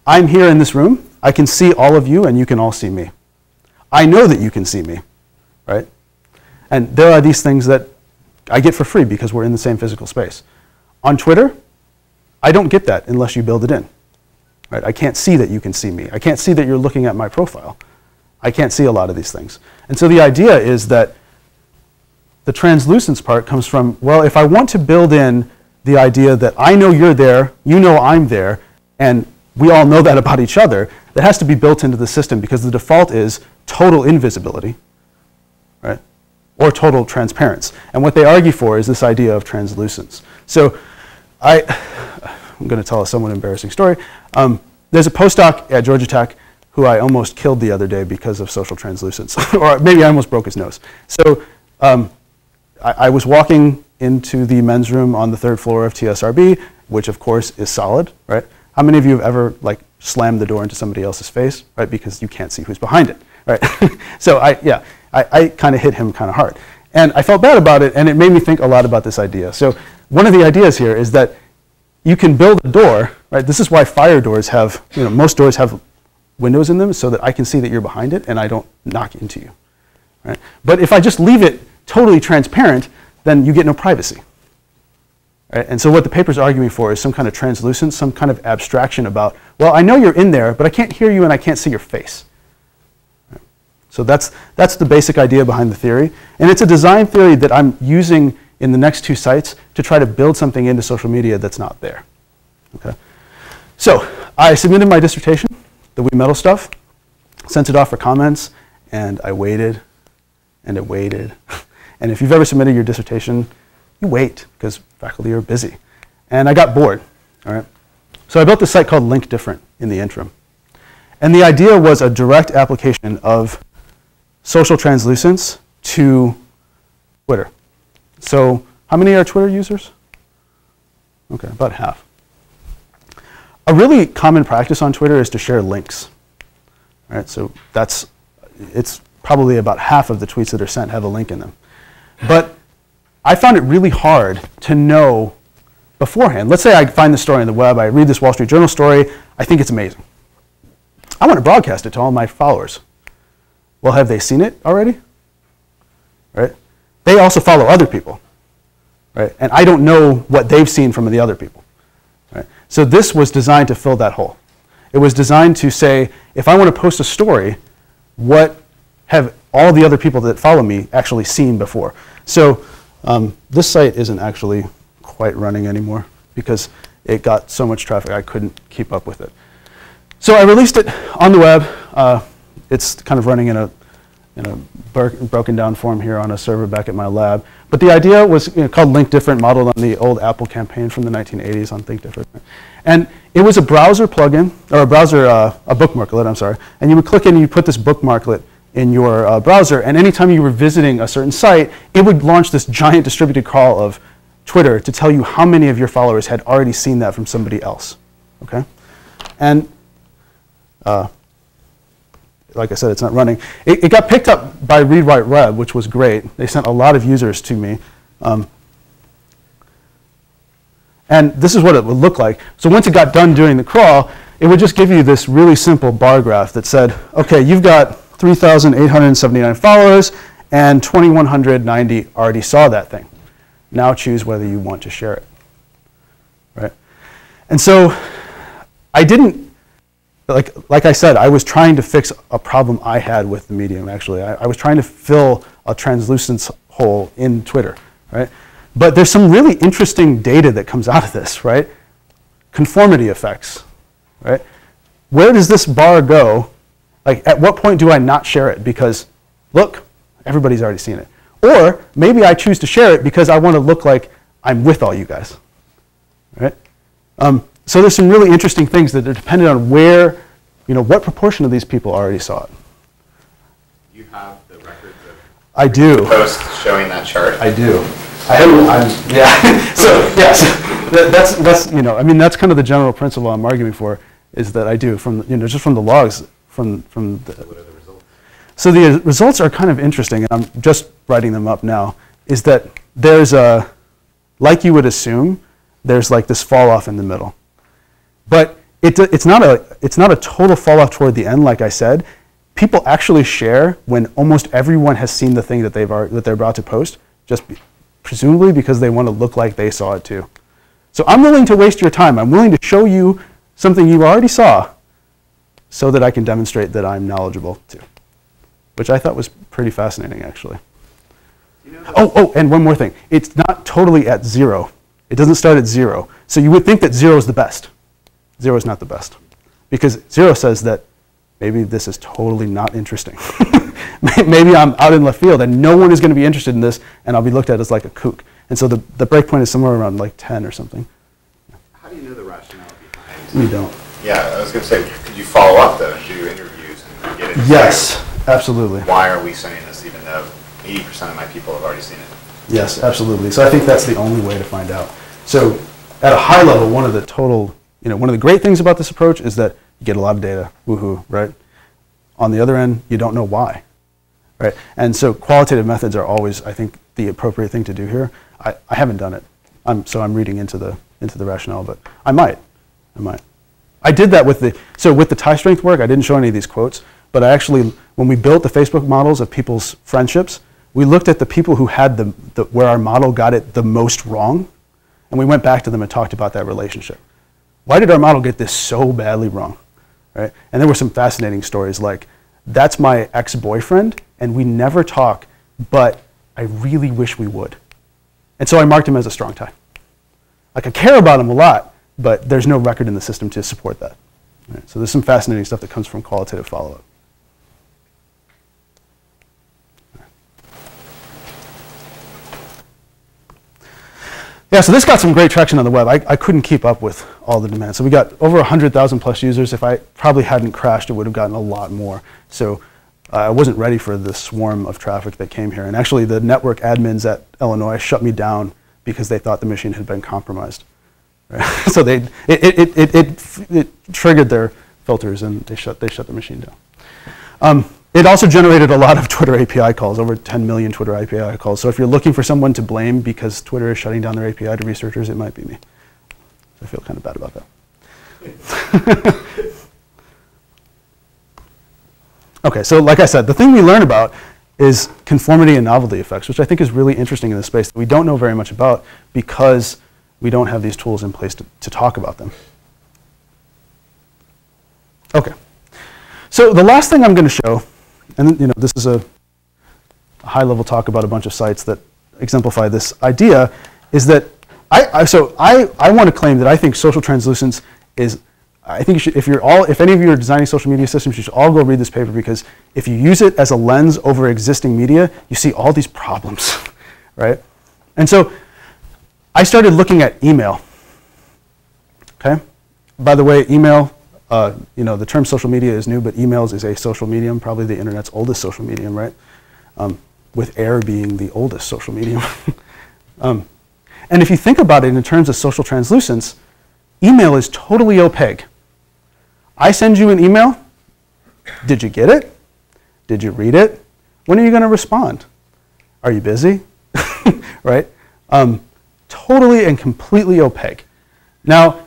[SPEAKER 3] I'm here in this room. I can see all of you, and you can all see me. I know that you can see me, right? And there are these things that I get for free because we're in the same physical space. On Twitter, I don't get that unless you build it in, right? I can't see that you can see me. I can't see that you're looking at my profile. I can't see a lot of these things. And so the idea is that the translucence part comes from, well, if I want to build in the idea that I know you're there, you know I'm there, and we all know that about each other, that has to be built into the system because the default is total invisibility, right? Or total transparency. And what they argue for is this idea of translucence. So I'm going to tell a somewhat embarrassing story. There's a postdoc at Georgia Tech who I almost killed the other day because of social translucence, or maybe I almost broke his nose. So I was walking into the men's room on the 3rd floor of TSRB, which of course is solid, right? How many of you have ever slammed the door into somebody else's face, right? Because you can't see who's behind it, right? So I kind of hit him kind of hard. And I felt bad about it, and it made me think a lot about this idea. So one of the ideas here is that you can build a door, right? This is why fire doors have, most doors have windows in them so that I can see that you're behind it and I don't knock into you, right? But if I just leave it totally transparent, then you get no privacy. Right? And so what the paper's arguing for is some kind of translucence, some kind of abstraction about, well, I know you're in there, but I can't hear you and I can't see your face. Right? So that's the basic idea behind the theory. And it's a design theory that I'm using in the next 2 sites to try to build something into social media that's not there. Okay? So I submitted my dissertation, the Meddle stuff, sent it off for comments, and I waited, and it waited. And if you've ever submitted your dissertation, you wait because faculty are busy. And I got bored, all right? So I built this site called Link Different in the interim. And the idea was a direct application of social translucence to Twitter. So how many are Twitter users? Okay, about half. A really common practice on Twitter is to share links. Right? So it's probably about half of the tweets that are sent have a link in them. But I found it really hard to know beforehand. Let's say I find this story on the web, I read this Wall Street Journal story, I think it's amazing. I want to broadcast it to all my followers. Well, have they seen it already? Right? They also follow other people. Right? And I don't know what they've seen from the other people. Right? So this was designed to fill that hole. It was designed to say, if I want to post a story, what have all the other people that follow me actually seen before? So this site isn't actually quite running anymore because it got so much traffic I couldn't keep up with it. So I released it on the web. It's kind of running in a broken down form here on a server back at my lab. But the idea was called Think Different, modeled on the old Apple campaign from the 1980s on Think Different. And it was a browser plugin, or a bookmarklet, I'm sorry. And you would click in and you put this bookmarklet in your browser, and anytime you were visiting a certain site, it would launch this giant distributed call of Twitter to tell you how many of your followers had already seen that from somebody else. Okay? And like I said, it's not running. It got picked up by Read Write Web, which was great. They sent a lot of users to me. And this is what it would look like. So once it got done doing the crawl, it would just give you this really simple bar graph that said, okay, you've got 3,879 followers, and 2,190 already saw that thing. Now choose whether you want to share it. Right? And so I didn't, like I said, I was trying to fix a problem I had with the medium, actually. I was trying to fill a translucence hole in Twitter. Right? But there's some really interesting data that comes out of this, right? Conformity effects, right? Where does this bar go? Like, at what point do I not share it? Because, look, everybody's already seen it. Or maybe I choose to share it because I want to look like I'm with all you guys, right? So there's some really interesting things that are dependent on where, what proportion of these people already saw it.
[SPEAKER 2] You have the records of
[SPEAKER 3] I do.
[SPEAKER 2] posts showing that chart?
[SPEAKER 3] I do. Yeah. So yes, that's kind of the general principle I'm arguing for, is that I do from just from the logs from the.
[SPEAKER 2] What are the results?
[SPEAKER 3] So the results are kind of interesting, and I'm just writing them up now. Is that there's like you would assume, there's like this fall off in the middle, but it's not a total fall off toward the end. Like I said, people actually share when almost everyone has seen the thing that they're about to post, presumably because they want to look like they saw it too. So I'm willing to waste your time. I'm willing to show you something you already saw so that I can demonstrate that I'm knowledgeable too, which I thought was pretty fascinating, actually. And one more thing. It's not totally at 0. It doesn't start at 0. So you would think that 0 is the best. 0 is not the best, because 0 says that maybe this is totally not interesting. Maybe I'm out in left field and no one is going to be interested in this, and I'll be looked at as like a kook. And so the breakpoint is somewhere around like 10 or something.
[SPEAKER 2] How do you know the rationale behind?
[SPEAKER 3] We don't.
[SPEAKER 2] Yeah, I was going to say, could you follow up though, do interviews and get into
[SPEAKER 3] Yes, absolutely.
[SPEAKER 2] Why are we saying this even though 80% of my people have already seen it?
[SPEAKER 3] Yes, absolutely. So I think that's the only way to find out. So at a high level, one of the great things about this approach is that you get a lot of data, woohoo, right? On the other end, you don't know why, right? And so qualitative methods are always, I think, the appropriate thing to do here. I haven't done it, so I'm reading into the rationale, but I might. I did that with the tie strength work. I didn't show any of these quotes, but I actually, when we built the Facebook models of people's friendships, we looked at the people who had where our model got it the most wrong, and we went back to them and talked about that relationship. Why did our model get this so badly wrong? Right? And there were some fascinating stories like, that's my ex-boyfriend, and we never talk, but I really wish we would. And so I marked him as a strong tie. Like, I care about him a lot, but there's no record in the system to support that. Right? So there's some fascinating stuff that comes from qualitative follow-up. Yeah, so this got some great traction on the web. I couldn't keep up with all the demand. So we got over 100,000 plus users. If I probably hadn't crashed, it would have gotten a lot more. So I wasn't ready for the swarm of traffic that came here. And actually, the network admins at Illinois shut me down because they thought the machine had been compromised. Right? So it triggered their filters, and they shut the machine down. It also generated a lot of Twitter API calls, over 10 million Twitter API calls. So if you're looking for someone to blame because Twitter is shutting down their API to researchers, it might be me. I feel kind of bad about that. Okay, so like I said, the thing we learn about is conformity and novelty effects, which I think is really interesting in this space that we don't know very much about because we don't have these tools in place to talk about them. Okay, so the last thing I'm going to show, and this is a high-level talk about a bunch of sites that exemplify this idea, is that I want to claim that I think social translucence is. I think you should, if any of you are designing social media systems, you should all go read this paper, because if you use it as a lens over existing media, you see all these problems, right? And so I started looking at email. Okay, by the way, email. The term social media is new, but emails is a social medium, probably the internet's oldest social medium, right? With air being the oldest social medium. And if you think about it in terms of social translucence, email is totally opaque. I send you an email. Did you get it? Did you read it? When are you going to respond? Are you busy? Right? Totally and completely opaque. Now,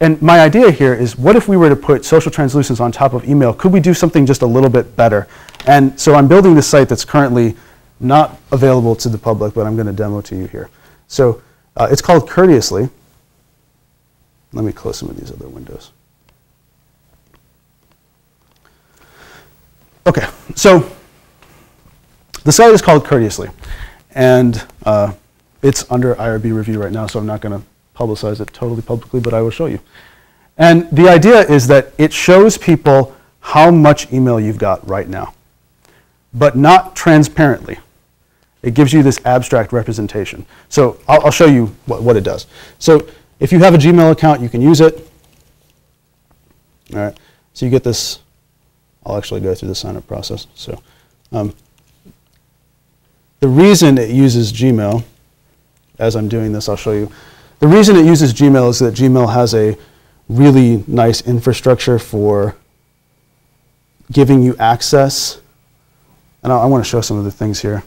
[SPEAKER 3] and my idea here is, what if we were to put social translucence on top of email? Could we do something just a little bit better? And so I'm building this site that's currently not available to the public, but I'm going to demo to you here. So it's called Courteously. Let me close some of these other windows. Okay, so the site is called Courteously, and it's under IRB review right now, so I'm not going to publicize it totally publicly, but I will show you. And the idea is that it shows people how much email you've got right now, but not transparently. It gives you this abstract representation. So I'll show you what it does. So if you have a Gmail account, you can use it. All right, so you get this. I'll actually go through the sign-up process. So the reason it uses Gmail, as I'm doing this, I'll show you. The reason it uses Gmail is that Gmail has a really nice infrastructure for giving you access. And I want to show some of the things here.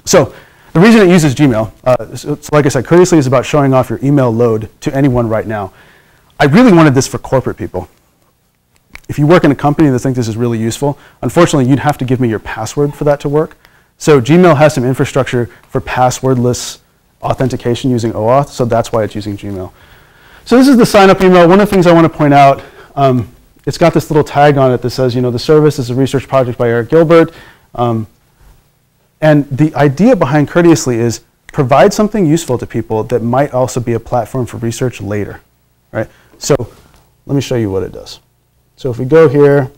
[SPEAKER 3] So the reason it uses Gmail, so like I said, Courteously is about showing off your email load to anyone right now. I really wanted this for corporate people. If you work in a company that think this is really useful, unfortunately, you'd have to give me your password for that to work. So Gmail has some infrastructure for passwordless authentication using OAuth, so that's why it's using Gmail. So this is the sign-up email. One of the things I want to point out, it's got this little tag on it that says, the service is a research project by Eric Gilbert. And the idea behind Courteously is provide something useful to people that might also be a platform for research later, right? So let me show you what it does. So if we go here,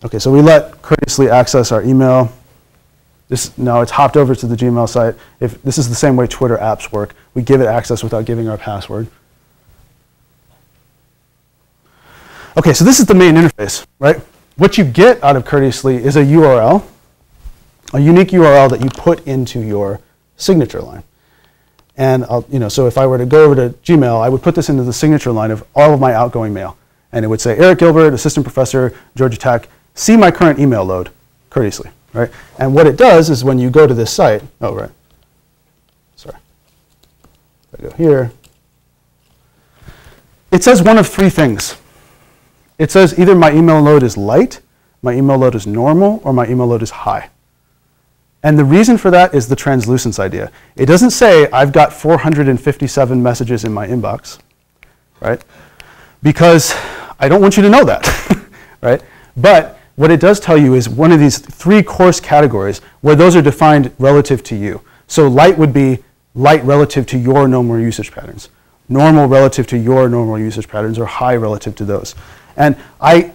[SPEAKER 3] okay, so we let Courteously access our email. Now it's hopped over to the Gmail site. This is the same way Twitter apps work. We give it access without giving our password. Okay, so this is the main interface, right? What you get out of Courteously is a URL, a unique URL that you put into your signature line. And so if I were to go over to Gmail, I would put this into the signature line of all of my outgoing mail. And it would say, Eric Gilbert, assistant professor, Georgia Tech, see my current email load, Courteously, right? And what it does is when you go to this site, if I go here, it says one of three things. It says either my email load is light, my email load is normal, or my email load is high. And the reason for that is the translucence idea. It doesn't say I've got 457 messages in my inbox, right? Because I don't want you to know that, right? But what it does tell you is one of these three coarse categories where those are defined relative to you. So light would be light relative to your normal usage patterns, normal relative to your normal usage patterns, or high relative to those. And I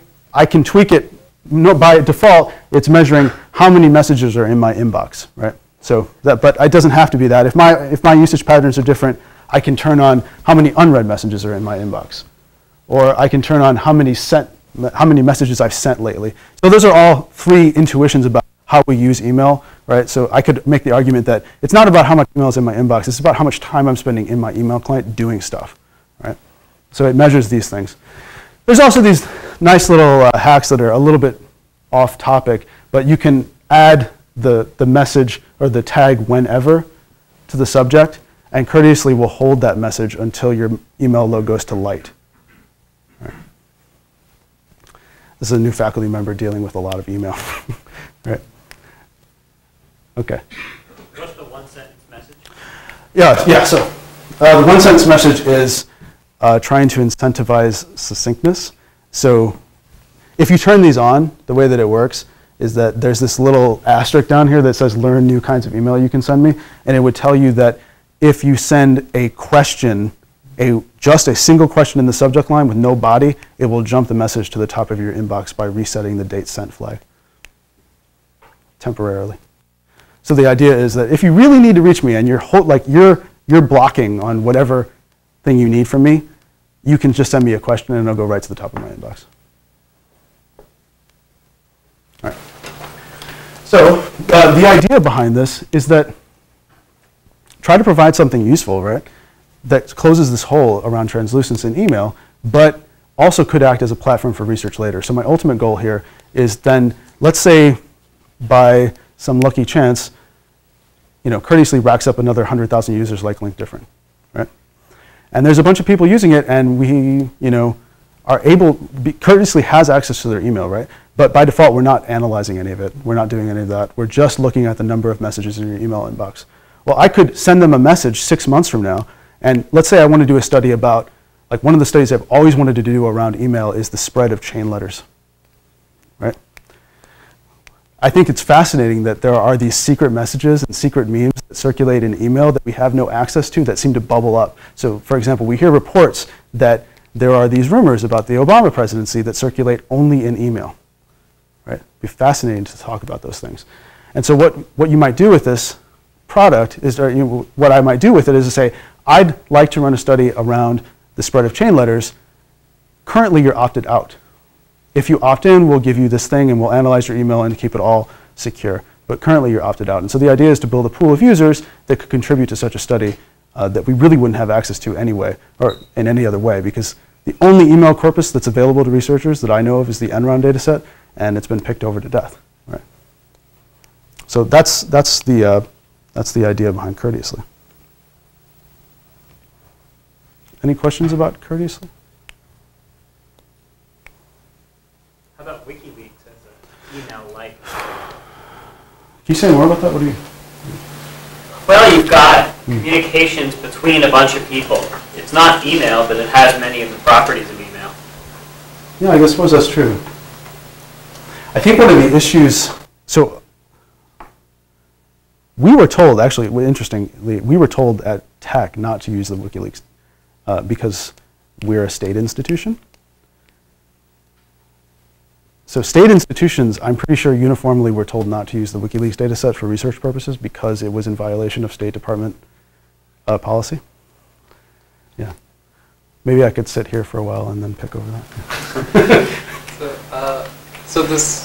[SPEAKER 3] can tweak it. By default, it's measuring how many messages are in my inbox, right? So but it doesn't have to be that. If my usage patterns are different, I can turn on how many unread messages are in my inbox, or I can turn on how many messages I've sent lately. So those are all free intuitions about how we use email, right? So I could make the argument that it's not about how much email is in my inbox, it's about how much time I'm spending in my email client doing stuff, right? So it measures these things. There's also these nice little hacks that are a little bit off topic, but you can add the message or the tag whenever to the subject, and Courteously will hold that message until your email load goes to light. Right. This is a new faculty member dealing with a lot of email. Right. Okay.
[SPEAKER 4] What's the one-sentence message?
[SPEAKER 3] Yeah. So the one-sentence message is trying to incentivize succinctness. So if you turn these on, the way that it works is that there's this little asterisk down here that says learn new kinds of email you can send me, and it would tell you that if you send a question, just a single question in the subject line with no body, it will jump the message to the top of your inbox by resetting the date sent flag temporarily. So the idea is that if you really need to reach me and you're blocking on whatever thing you need from me, you can just send me a question and it'll go right to the top of my inbox. All right. So the idea behind this is that try to provide something useful, right, that closes this hole around translucence in email, but also could act as a platform for research later. So my ultimate goal here is then, let's say by some lucky chance, Courteously racks up another 100,000 users like Link Different, right? And there's a bunch of people using it, and we, are able, Courteously has access to their email, right? But by default, we're not analyzing any of it. We're not doing any of that. We're just looking at the number of messages in your email inbox. Well, I could send them a message 6 months from now, and let's say I want to do a study about, like one of the studies I've always wanted to do around email is the spread of chain letters, right? I think it's fascinating that there are these secret messages and secret memes that circulate in email that we have no access to that seem to bubble up. So, for example, we hear reports that there are these rumors about the Obama presidency that circulate only in email, right? It'd be fascinating to talk about those things. And so what you might do with this product is, or what I might do with it is to say, I'd like to run a study around the spread of chain letters. Currently, you're opted out. If you opt in, we'll give you this thing and we'll analyze your email and keep it all secure. But currently, you're opted out. And so the idea is to build a pool of users that could contribute to such a study that we really wouldn't have access to anyway, or in any other way, because the only email corpus that's available to researchers that I know of is the Enron data set, and it's been picked over to death. Right? So that's the idea behind Courteously. Any questions about Courteously?
[SPEAKER 4] How about WikiLeaks as an email-like?
[SPEAKER 3] Can you say more about that? What do you?
[SPEAKER 4] Well, you've got communications between a bunch of people. It's not email, but it has many of the properties of email.
[SPEAKER 3] Yeah, I suppose that's true. I think one of the issues, so we were told, actually, interestingly, we were told at Tech not to use the WikiLeaks because we're a state institution. So state institutions, I'm pretty sure uniformly were told not to use the WikiLeaks data set for research purposes because it was in violation of State Department policy. Yeah. Maybe I could sit here for a while and then pick over that.
[SPEAKER 7] So this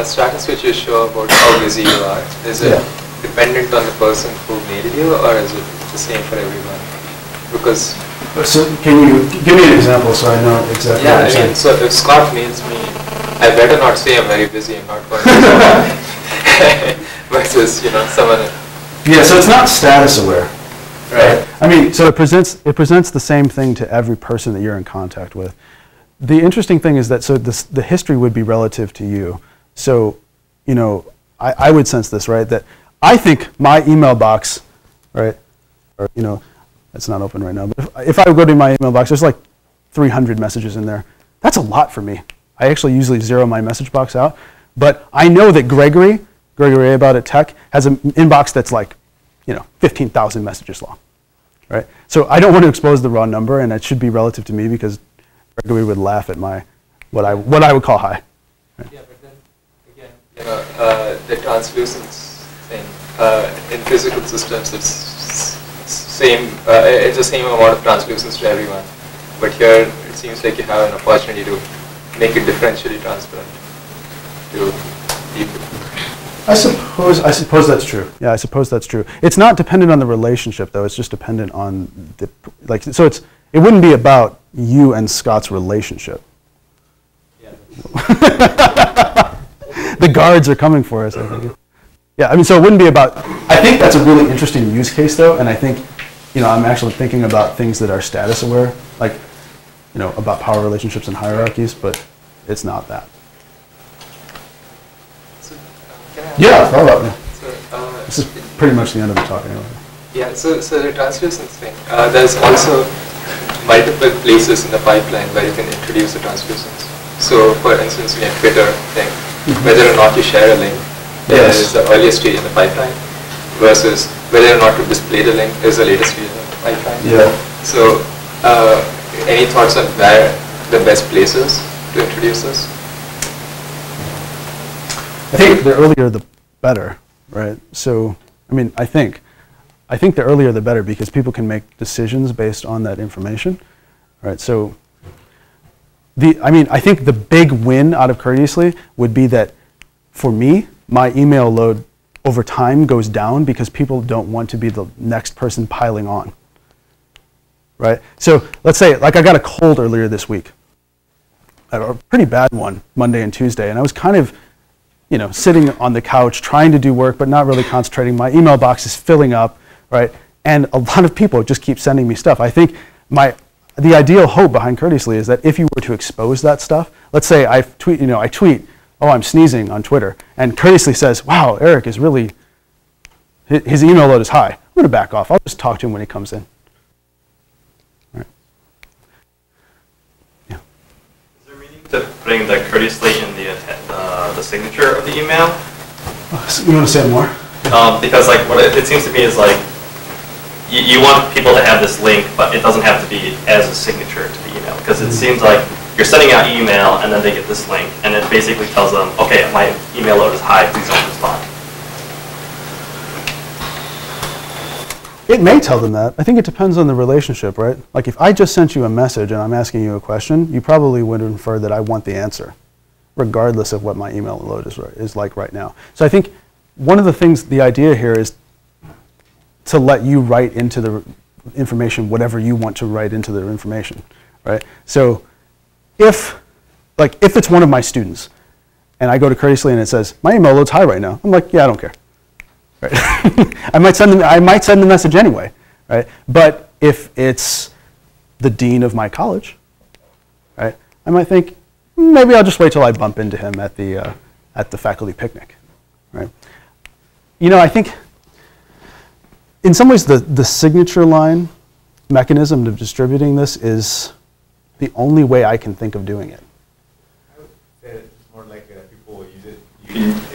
[SPEAKER 7] status which you show about how busy you are, is it dependent on the person who mailed you, or is it the same for everyone? Because
[SPEAKER 3] so can you give me an example so I know exactly what you're saying?
[SPEAKER 7] So if Scott mails me, I better not say I'm very busy, I'm not going to versus, someone.
[SPEAKER 3] Yeah, so it's not status aware. Right. I mean, so it presents the same thing to every person that you're in contact with. The interesting thing is that the history would be relative to you. So, I would sense this, right? That I think my email box, right, or it's not open right now, but if I would go to my email box, there's like 300 messages in there. That's a lot for me. I actually usually zero my message box out, but I know that Gregory About at Tech has an inbox that's like, 15,000 messages long, right? So I don't want to expose the raw number, and it should be relative to me because Gregory would laugh at my what I would call high. Right?
[SPEAKER 7] Yeah, but then again, the translucence thing. In physical systems, it's same. It's the same amount of translucence to everyone. But here, it seems like you have an opportunity to make it differentially transparent to people.
[SPEAKER 3] I suppose that's true. Yeah, I suppose that's true. It's not dependent on the relationship, though. It's just dependent on the So it wouldn't be about you and Scott's relationship.
[SPEAKER 7] Yeah.
[SPEAKER 3] The guards are coming for us, I think. Yeah, I mean, so it wouldn't be about. I think that's a really interesting use case, though, and I think, I'm actually thinking about things that are status aware, like, about power relationships and hierarchies, but it's not that. Yeah, follow up. This is pretty much the end of the talk anyway.
[SPEAKER 7] Yeah, so the translucence thing, there's also multiple places in the pipeline where you can introduce the translucence. So for instance, in your Twitter thing, whether or not you share a link is the earliest stage in the pipeline versus whether or not to display the link is the latest stage in the pipeline. Yeah. So any thoughts on where the best places to introduce this?
[SPEAKER 3] I think the earlier the better, right? So, I mean, I think the earlier the better because people can make decisions based on that information, right? So, I think the big win out of Courteously would be that for me, my email load over time goes down because people don't want to be the next person piling on, right? So let's say, like I got a cold earlier this week, a pretty bad one, Monday and Tuesday, and I was kind of sitting on the couch trying to do work, but not really concentrating. My email box is filling up, right? And a lot of people just keep sending me stuff. I think the ideal hope behind Courteously is that if you were to expose that stuff, let's say I tweet, oh, I'm sneezing on Twitter, and Courteously says, wow, Eric is really, his email load is high. I'm going to back off. I'll just talk to him when he comes in. All right. Yeah.
[SPEAKER 8] Is there meaning to putting the Courteously in the signature of the email?
[SPEAKER 3] You want to say more?
[SPEAKER 8] Because like what it seems to me is like you want people to have this link, but it doesn't have to be as a signature to the email. Because it seems like you're sending out email and then they get this link, and it basically tells them, okay, my email load is high, please don't respond.
[SPEAKER 3] It may tell them that. I think it depends on the relationship, right? Like if I just sent you a message and I'm asking you a question, you probably would infer that I want the answer, regardless of what my email load is like right now. So I think one of the things, the idea here is to let you write into the information whatever you want to write into the information, right? So if it's one of my students and I go to Courteously and it says, my email load's high right now, I'm like, yeah, I don't care. Right? I might send the message anyway, right? But if it's the dean of my college, right, I might think, maybe I'll just wait till I bump into him at the faculty picnic, right? I think in some ways the signature line mechanism of distributing this is the only way I can think of doing it.
[SPEAKER 1] I would say it's more like people will use it.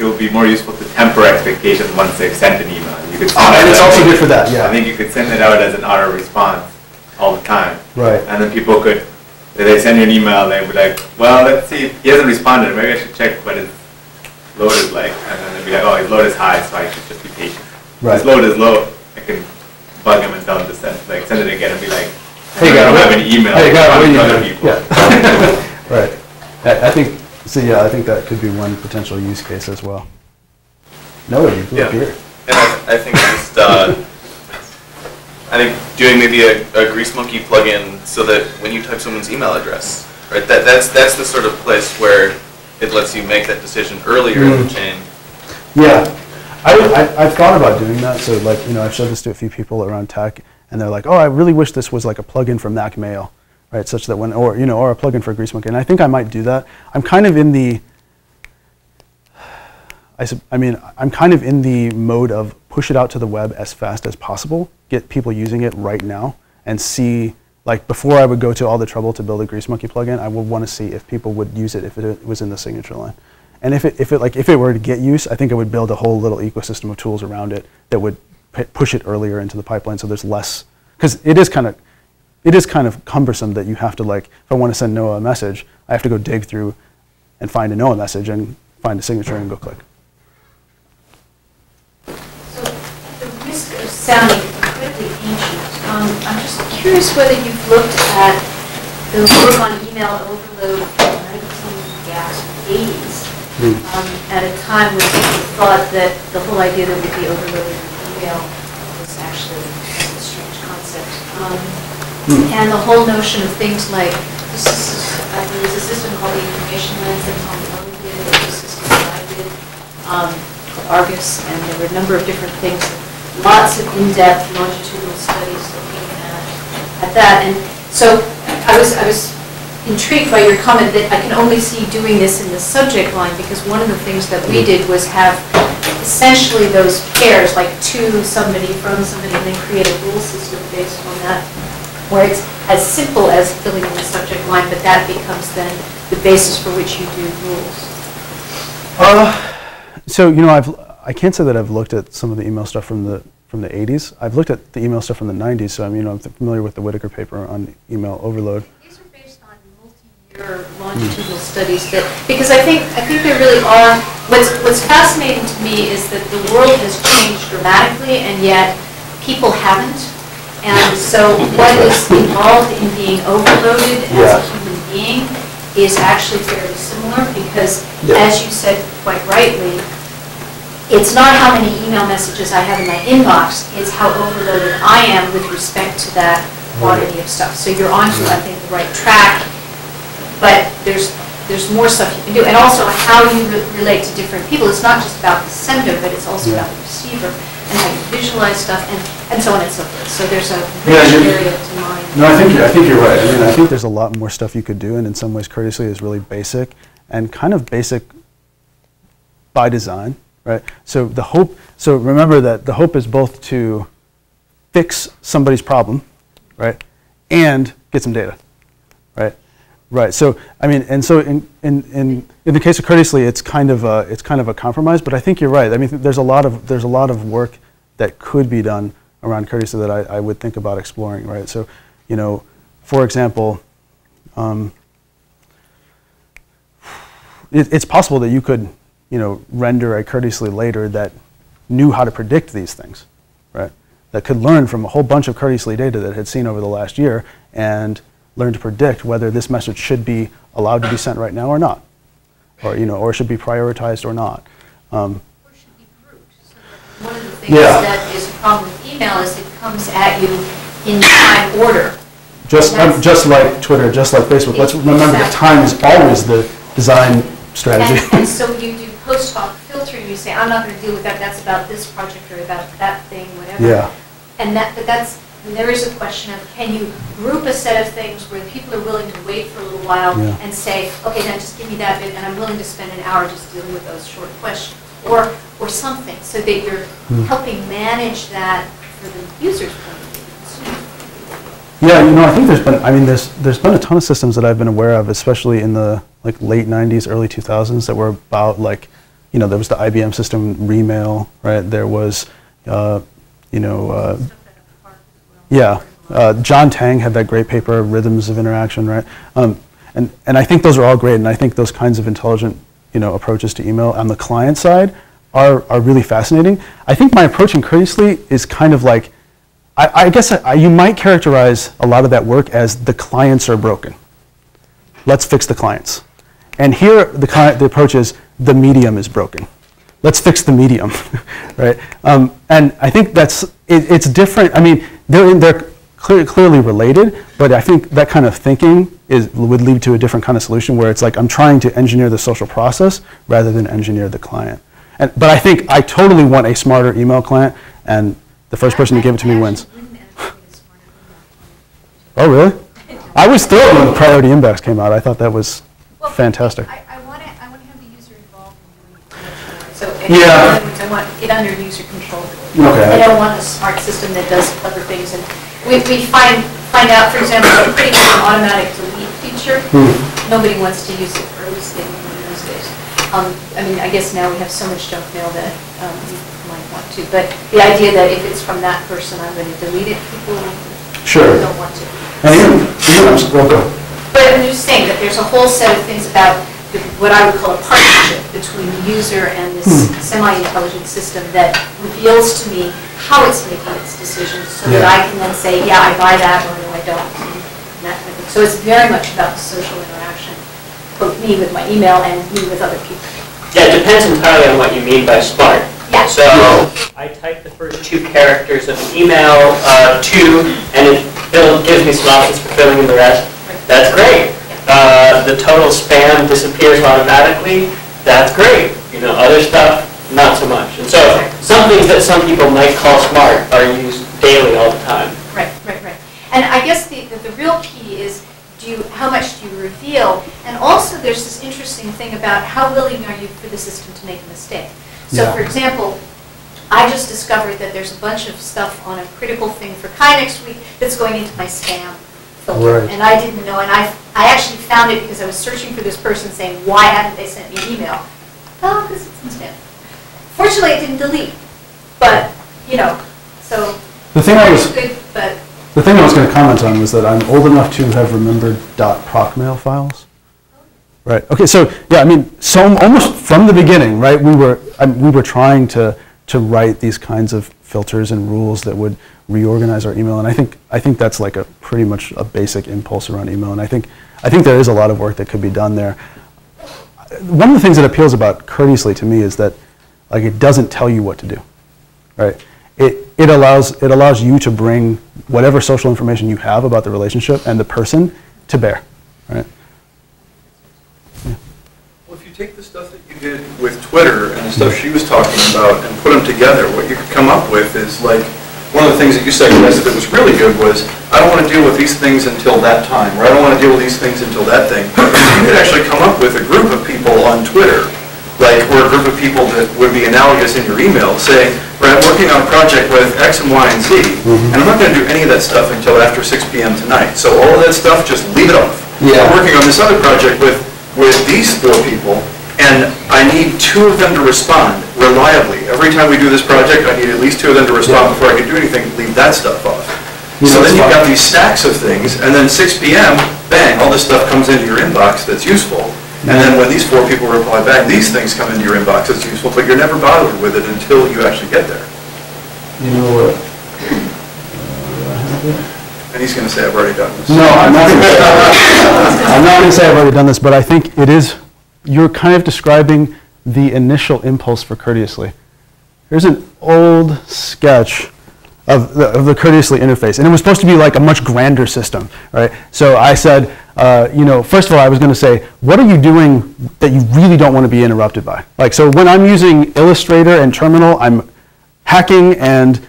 [SPEAKER 1] It will be more useful to temper expectations once they've sent an email. You could
[SPEAKER 3] and it's also good for that, yeah.
[SPEAKER 1] I think you could send it out as an auto response all the time.
[SPEAKER 3] Right.
[SPEAKER 1] And then people could, if they send you an email, they would be like, well, let's see, he hasn't responded. Maybe I should check what his load is like. And then they'd be like, oh, his load is high, so I should just be patient.
[SPEAKER 3] Right.
[SPEAKER 1] His load is low. I can bug him and tell him to send it again and be like,
[SPEAKER 3] hey,
[SPEAKER 1] I don't have any email.
[SPEAKER 3] Hey,
[SPEAKER 1] what are you other people.
[SPEAKER 3] Yeah. Right. I think that could be one potential use case as well. Noah, you flew up here.
[SPEAKER 9] And I think just doing maybe a Grease Monkey plugin so that when you type someone's email address, right? That's the sort of place where it lets you make that decision earlier in the chain.
[SPEAKER 3] Yeah. I've thought about doing that. So I've showed this to a few people around tech, and they're like, oh, I really wish this was like a plugin for Mac Mail, right? Such that or a plugin for Grease Monkey. And I think I might do that. I'm kind of in the mode of push it out to the web as fast as possible, get people using it right now, and see, like before I would go to all the trouble to build a Grease Monkey plugin, I would want to see if people would use it if it was in the signature line. And if it were to get use, I think I would build a whole little ecosystem of tools around it that would push it earlier into the pipeline, so there's less, because it is kind of cumbersome that you have to, like, if I want to send Noah a message, I have to go dig through and find a Noah message and find a signature and go click.
[SPEAKER 10] sounding incredibly ancient. I'm just curious whether you've looked at the work on email overload from the 1980s, at a time when people thought that the whole idea that would be overloaded with email was actually a strange concept. And the whole notion of things like, there was a system called the information lens that Tom Young did, there was a system that I did called Argus, and there were a number of different things, lots of in-depth longitudinal studies looking at that. And so I was intrigued by your comment that I can only see doing this in the subject line, because one of the things that we did was have essentially those pairs, like to somebody, from somebody, and then create a rule system based on that, where it's as simple as filling in the subject line, but that becomes then the basis for which you do rules.
[SPEAKER 3] So I can't say that I've looked at some of the email stuff from the 80s. I've looked at the email stuff from the 90s, so I'm familiar with the Whitaker paper on email overload.
[SPEAKER 10] These are based on multi-year longitudinal studies because I think there really are. What's fascinating to me is that the world has changed dramatically, and yet people haven't. And so what is involved in being overloaded as a human being is actually fairly similar, because as you said quite rightly, it's not how many email messages I have in my inbox, it's how overloaded I am with respect to that quantity of stuff. So you're onto, I think, the right track, but there's more stuff you can do. And also how you relate to different people. It's not just about the sender, but it's also about the receiver, and how you visualize stuff, and so on and so forth. So there's a rich area to mine.
[SPEAKER 3] No, I think you're right. I think there's a lot more stuff you could do, and in some ways Courteously is really basic, and kind of basic by design. Right. So the hope. So remember that the hope is both to fix somebody's problem, right, and get some data, right, right. So and so in the case of Courteously, it's kind of a compromise. But I think you're right. There's a lot of work that could be done around Courteously that I would think about exploring, right. So, for example, it's possible that you could render a Courteously later that knew how to predict these things, right? That could learn from a whole bunch of Courteously data that it had seen over the last year and learn to predict whether this message should be allowed to be sent right now or not, or should be prioritized or not.
[SPEAKER 10] Or should be grouped. So one of the things that is a problem with email is it comes at you in time order.
[SPEAKER 3] Just like Twitter, just like Facebook. Let's remember that time is always the design strategy.
[SPEAKER 10] And so you do post hoc filtering. You say, I'm not going to deal with that. That's about this project or about that thing, whatever.
[SPEAKER 3] Yeah.
[SPEAKER 10] And there is a question of, can you group a set of things where people are willing to wait for a little while and say, okay, now just give me that bit, and I'm willing to spend an hour just dealing with those short questions, or something, so that you're helping manage that for the user's point of view.
[SPEAKER 3] Yeah, I think there's been a ton of systems that I've been aware of, especially in the late 90s, early 2000s, that were about there was the IBM system Remail, right? There was, John Tang had that great paper, Rhythms of Interaction, right? And I think those are all great, and I think those kinds of intelligent, approaches to email on the client side are really fascinating. I think my approach in Courteously is kind of like, I guess you might characterize a lot of that work as the clients are broken. Let's fix the clients. And here the approach is the medium is broken. Let's fix the medium, right? And I think it's different. They're clearly related, but I think that kind of thinking would lead to a different kind of solution where it's like I'm trying to engineer the social process rather than engineer the client. But I think I totally want a smarter email client, and the first person to give it to me wins. Oh, really? I was thrilled when Priority Inbox came out. I thought that was fantastic.
[SPEAKER 10] I want to have the user involved in doing it. So I want to get under user control.
[SPEAKER 3] Okay.
[SPEAKER 10] I don't want a smart system that does clever things. And we find out, for example, a pretty good automatic delete feature. Nobody wants to use it for listening these days. I guess now we have so much junk mail that you might want to. But the idea that if it's from that person, I'm going to delete it, people don't want to.
[SPEAKER 3] But
[SPEAKER 10] I'm just saying that there's a whole set of things about what I would call a partnership between the user and this semi-intelligent system that reveals to me how it's making its decisions, so that I can then say, yeah, I buy that, or no, I don't, and that kind of thing. So it's very much about the social interaction, both me with my email and me with other people.
[SPEAKER 4] Yeah, it depends entirely on what you mean by smart.
[SPEAKER 10] Yeah.
[SPEAKER 4] So I type the first 2 characters of the email, and it gives me some options for filling in the rest. That's great. The total spam disappears automatically. That's great. Other stuff, not so much. And so some things that some people might call smart are used daily all the time.
[SPEAKER 10] Right. And I guess the real key is how much do you reveal? And also there's this interesting thing about how willing are you for the system to make a mistake. So for example, I just discovered that there's a bunch of stuff on a critical thing for Chi next week that's going into my spam filter. Right. And I didn't know, and I actually found it because I was searching for this person saying, why haven't they sent me an email? Oh, because it's in spam. Fortunately, it didn't delete. But, so
[SPEAKER 3] the thing I was
[SPEAKER 10] good, but
[SPEAKER 3] the thing I was going to comment on was that I'm old enough to have remembered .procmail files. Right. Okay. So yeah, so almost from the beginning, right? We were trying to write these kinds of filters and rules that would reorganize our email, and I think that's like a pretty much a basic impulse around email, and I think there is a lot of work that could be done there. One of the things that appeals about Courteously to me is that it doesn't tell you what to do, right? It allows you to bring whatever social information you have about the relationship and the person to bear, right?
[SPEAKER 11] Well, if you take the stuff that you did with Twitter and the stuff she was talking about and put them together, what you could come up with is one of the things that you suggested that was really good was, I don't want to deal with these things until that time, or I don't want to deal with these things until that thing. You could actually come up with a group of people on Twitter, or a group of people that would be analogous in your email, saying, I'm working on a project with X and Y and Z, and I'm not going to do any of that stuff until after 6 p.m. tonight. So all of that stuff, just leave it off. I'm working on this other project with these 4 people, and I need 2 of them to respond reliably. Every time we do this project, I need at least 2 of them to respond before I can do anything. Leave that stuff off. So then you've got these stacks of things, and then 6 p.m., bang, all this stuff comes into your inbox that's useful. And then when these 4 people reply back, these things come into your inbox that's useful, but you're never bothered with it until you actually get there.
[SPEAKER 3] You know what?
[SPEAKER 11] And he's going to say, I've already done this.
[SPEAKER 3] No, I'm not going to say I've already done this, but I think it is, you're kind of describing the initial impulse for Courteously. There's an old sketch of the Courteously interface, and it was supposed to be like a much grander system, right? So I said, first of all, I was going to say, what are you doing that you really don't want to be interrupted by? So when I'm using Illustrator and Terminal, I'm hacking and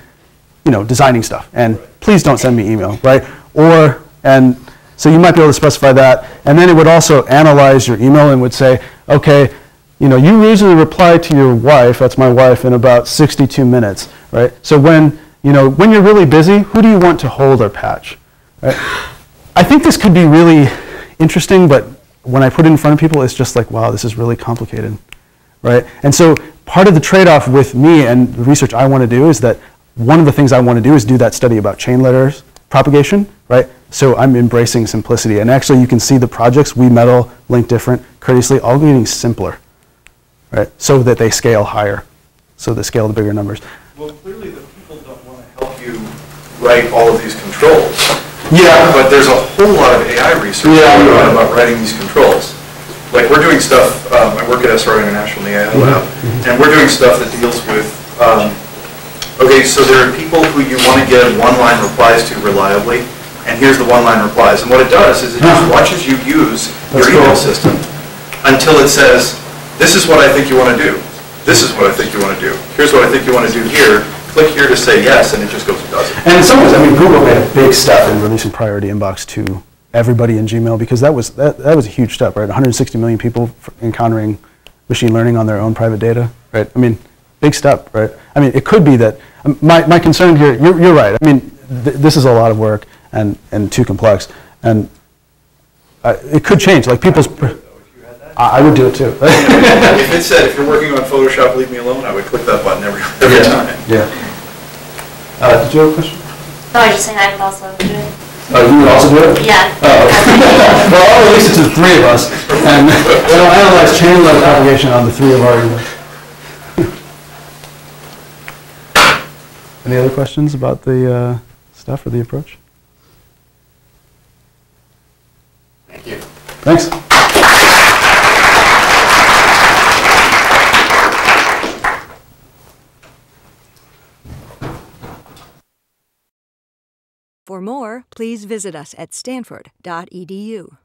[SPEAKER 3] designing stuff, and please don't send me email, right? And so you might be able to specify that, and then it would also analyze your email and would say, okay, you usually reply to your wife, that's my wife, in about 62 minutes, right? So when you're really busy, who do you want to hold or patch, right? I think this could be really interesting, but when I put it in front of people, it's just like, wow, this is really complicated, right? And so part of the trade-off with me and the research I want to do is that one of the things I want to do is do that study about chain letters propagation, right? So I'm embracing simplicity. And actually, you can see the projects, Meddle, Link Different, Courteously, all getting simpler, right? So that they scale higher, so they scale the bigger numbers.
[SPEAKER 11] Well, clearly the people don't want to help you write all of these controls. Yeah, but there's a whole lot of AI research going on about writing these controls. We're doing stuff, I work at SRO International in the AI lab, and we're doing stuff that deals with, okay, so there are people who you want to get one-line replies to reliably, and here's the one-line replies. And what it does is it just watches you use your email system until it says, this is what I think you want to do. This is what I think you want to do. Here's what I think you want to do here. Click here to say yes, and it just goes and does it.
[SPEAKER 3] And in some ways, Google made a big step in releasing Priority Inbox to everybody in Gmail, because that was a huge step, right? 160 million people encountering machine learning on their own private data, right? Big step, right? It could be that, my concern here, you're right. This is a lot of work and too complex, and it could change. People's, I would do it too.
[SPEAKER 11] If it said, if you're working on Photoshop, leave me alone, I would click that button every time.
[SPEAKER 3] Yeah. Did you have a question?
[SPEAKER 10] No, I was just saying I would also do it.
[SPEAKER 3] Oh, you would also do it?
[SPEAKER 10] Yeah.
[SPEAKER 3] Oh. Well, I'll release it to the 3 of us, and it'll analyze chain letter propagation on the 3 of our emails. Any other questions about the stuff or the approach?
[SPEAKER 2] Thank you.
[SPEAKER 3] Thanks.
[SPEAKER 12] For more, please visit us at stanford.edu.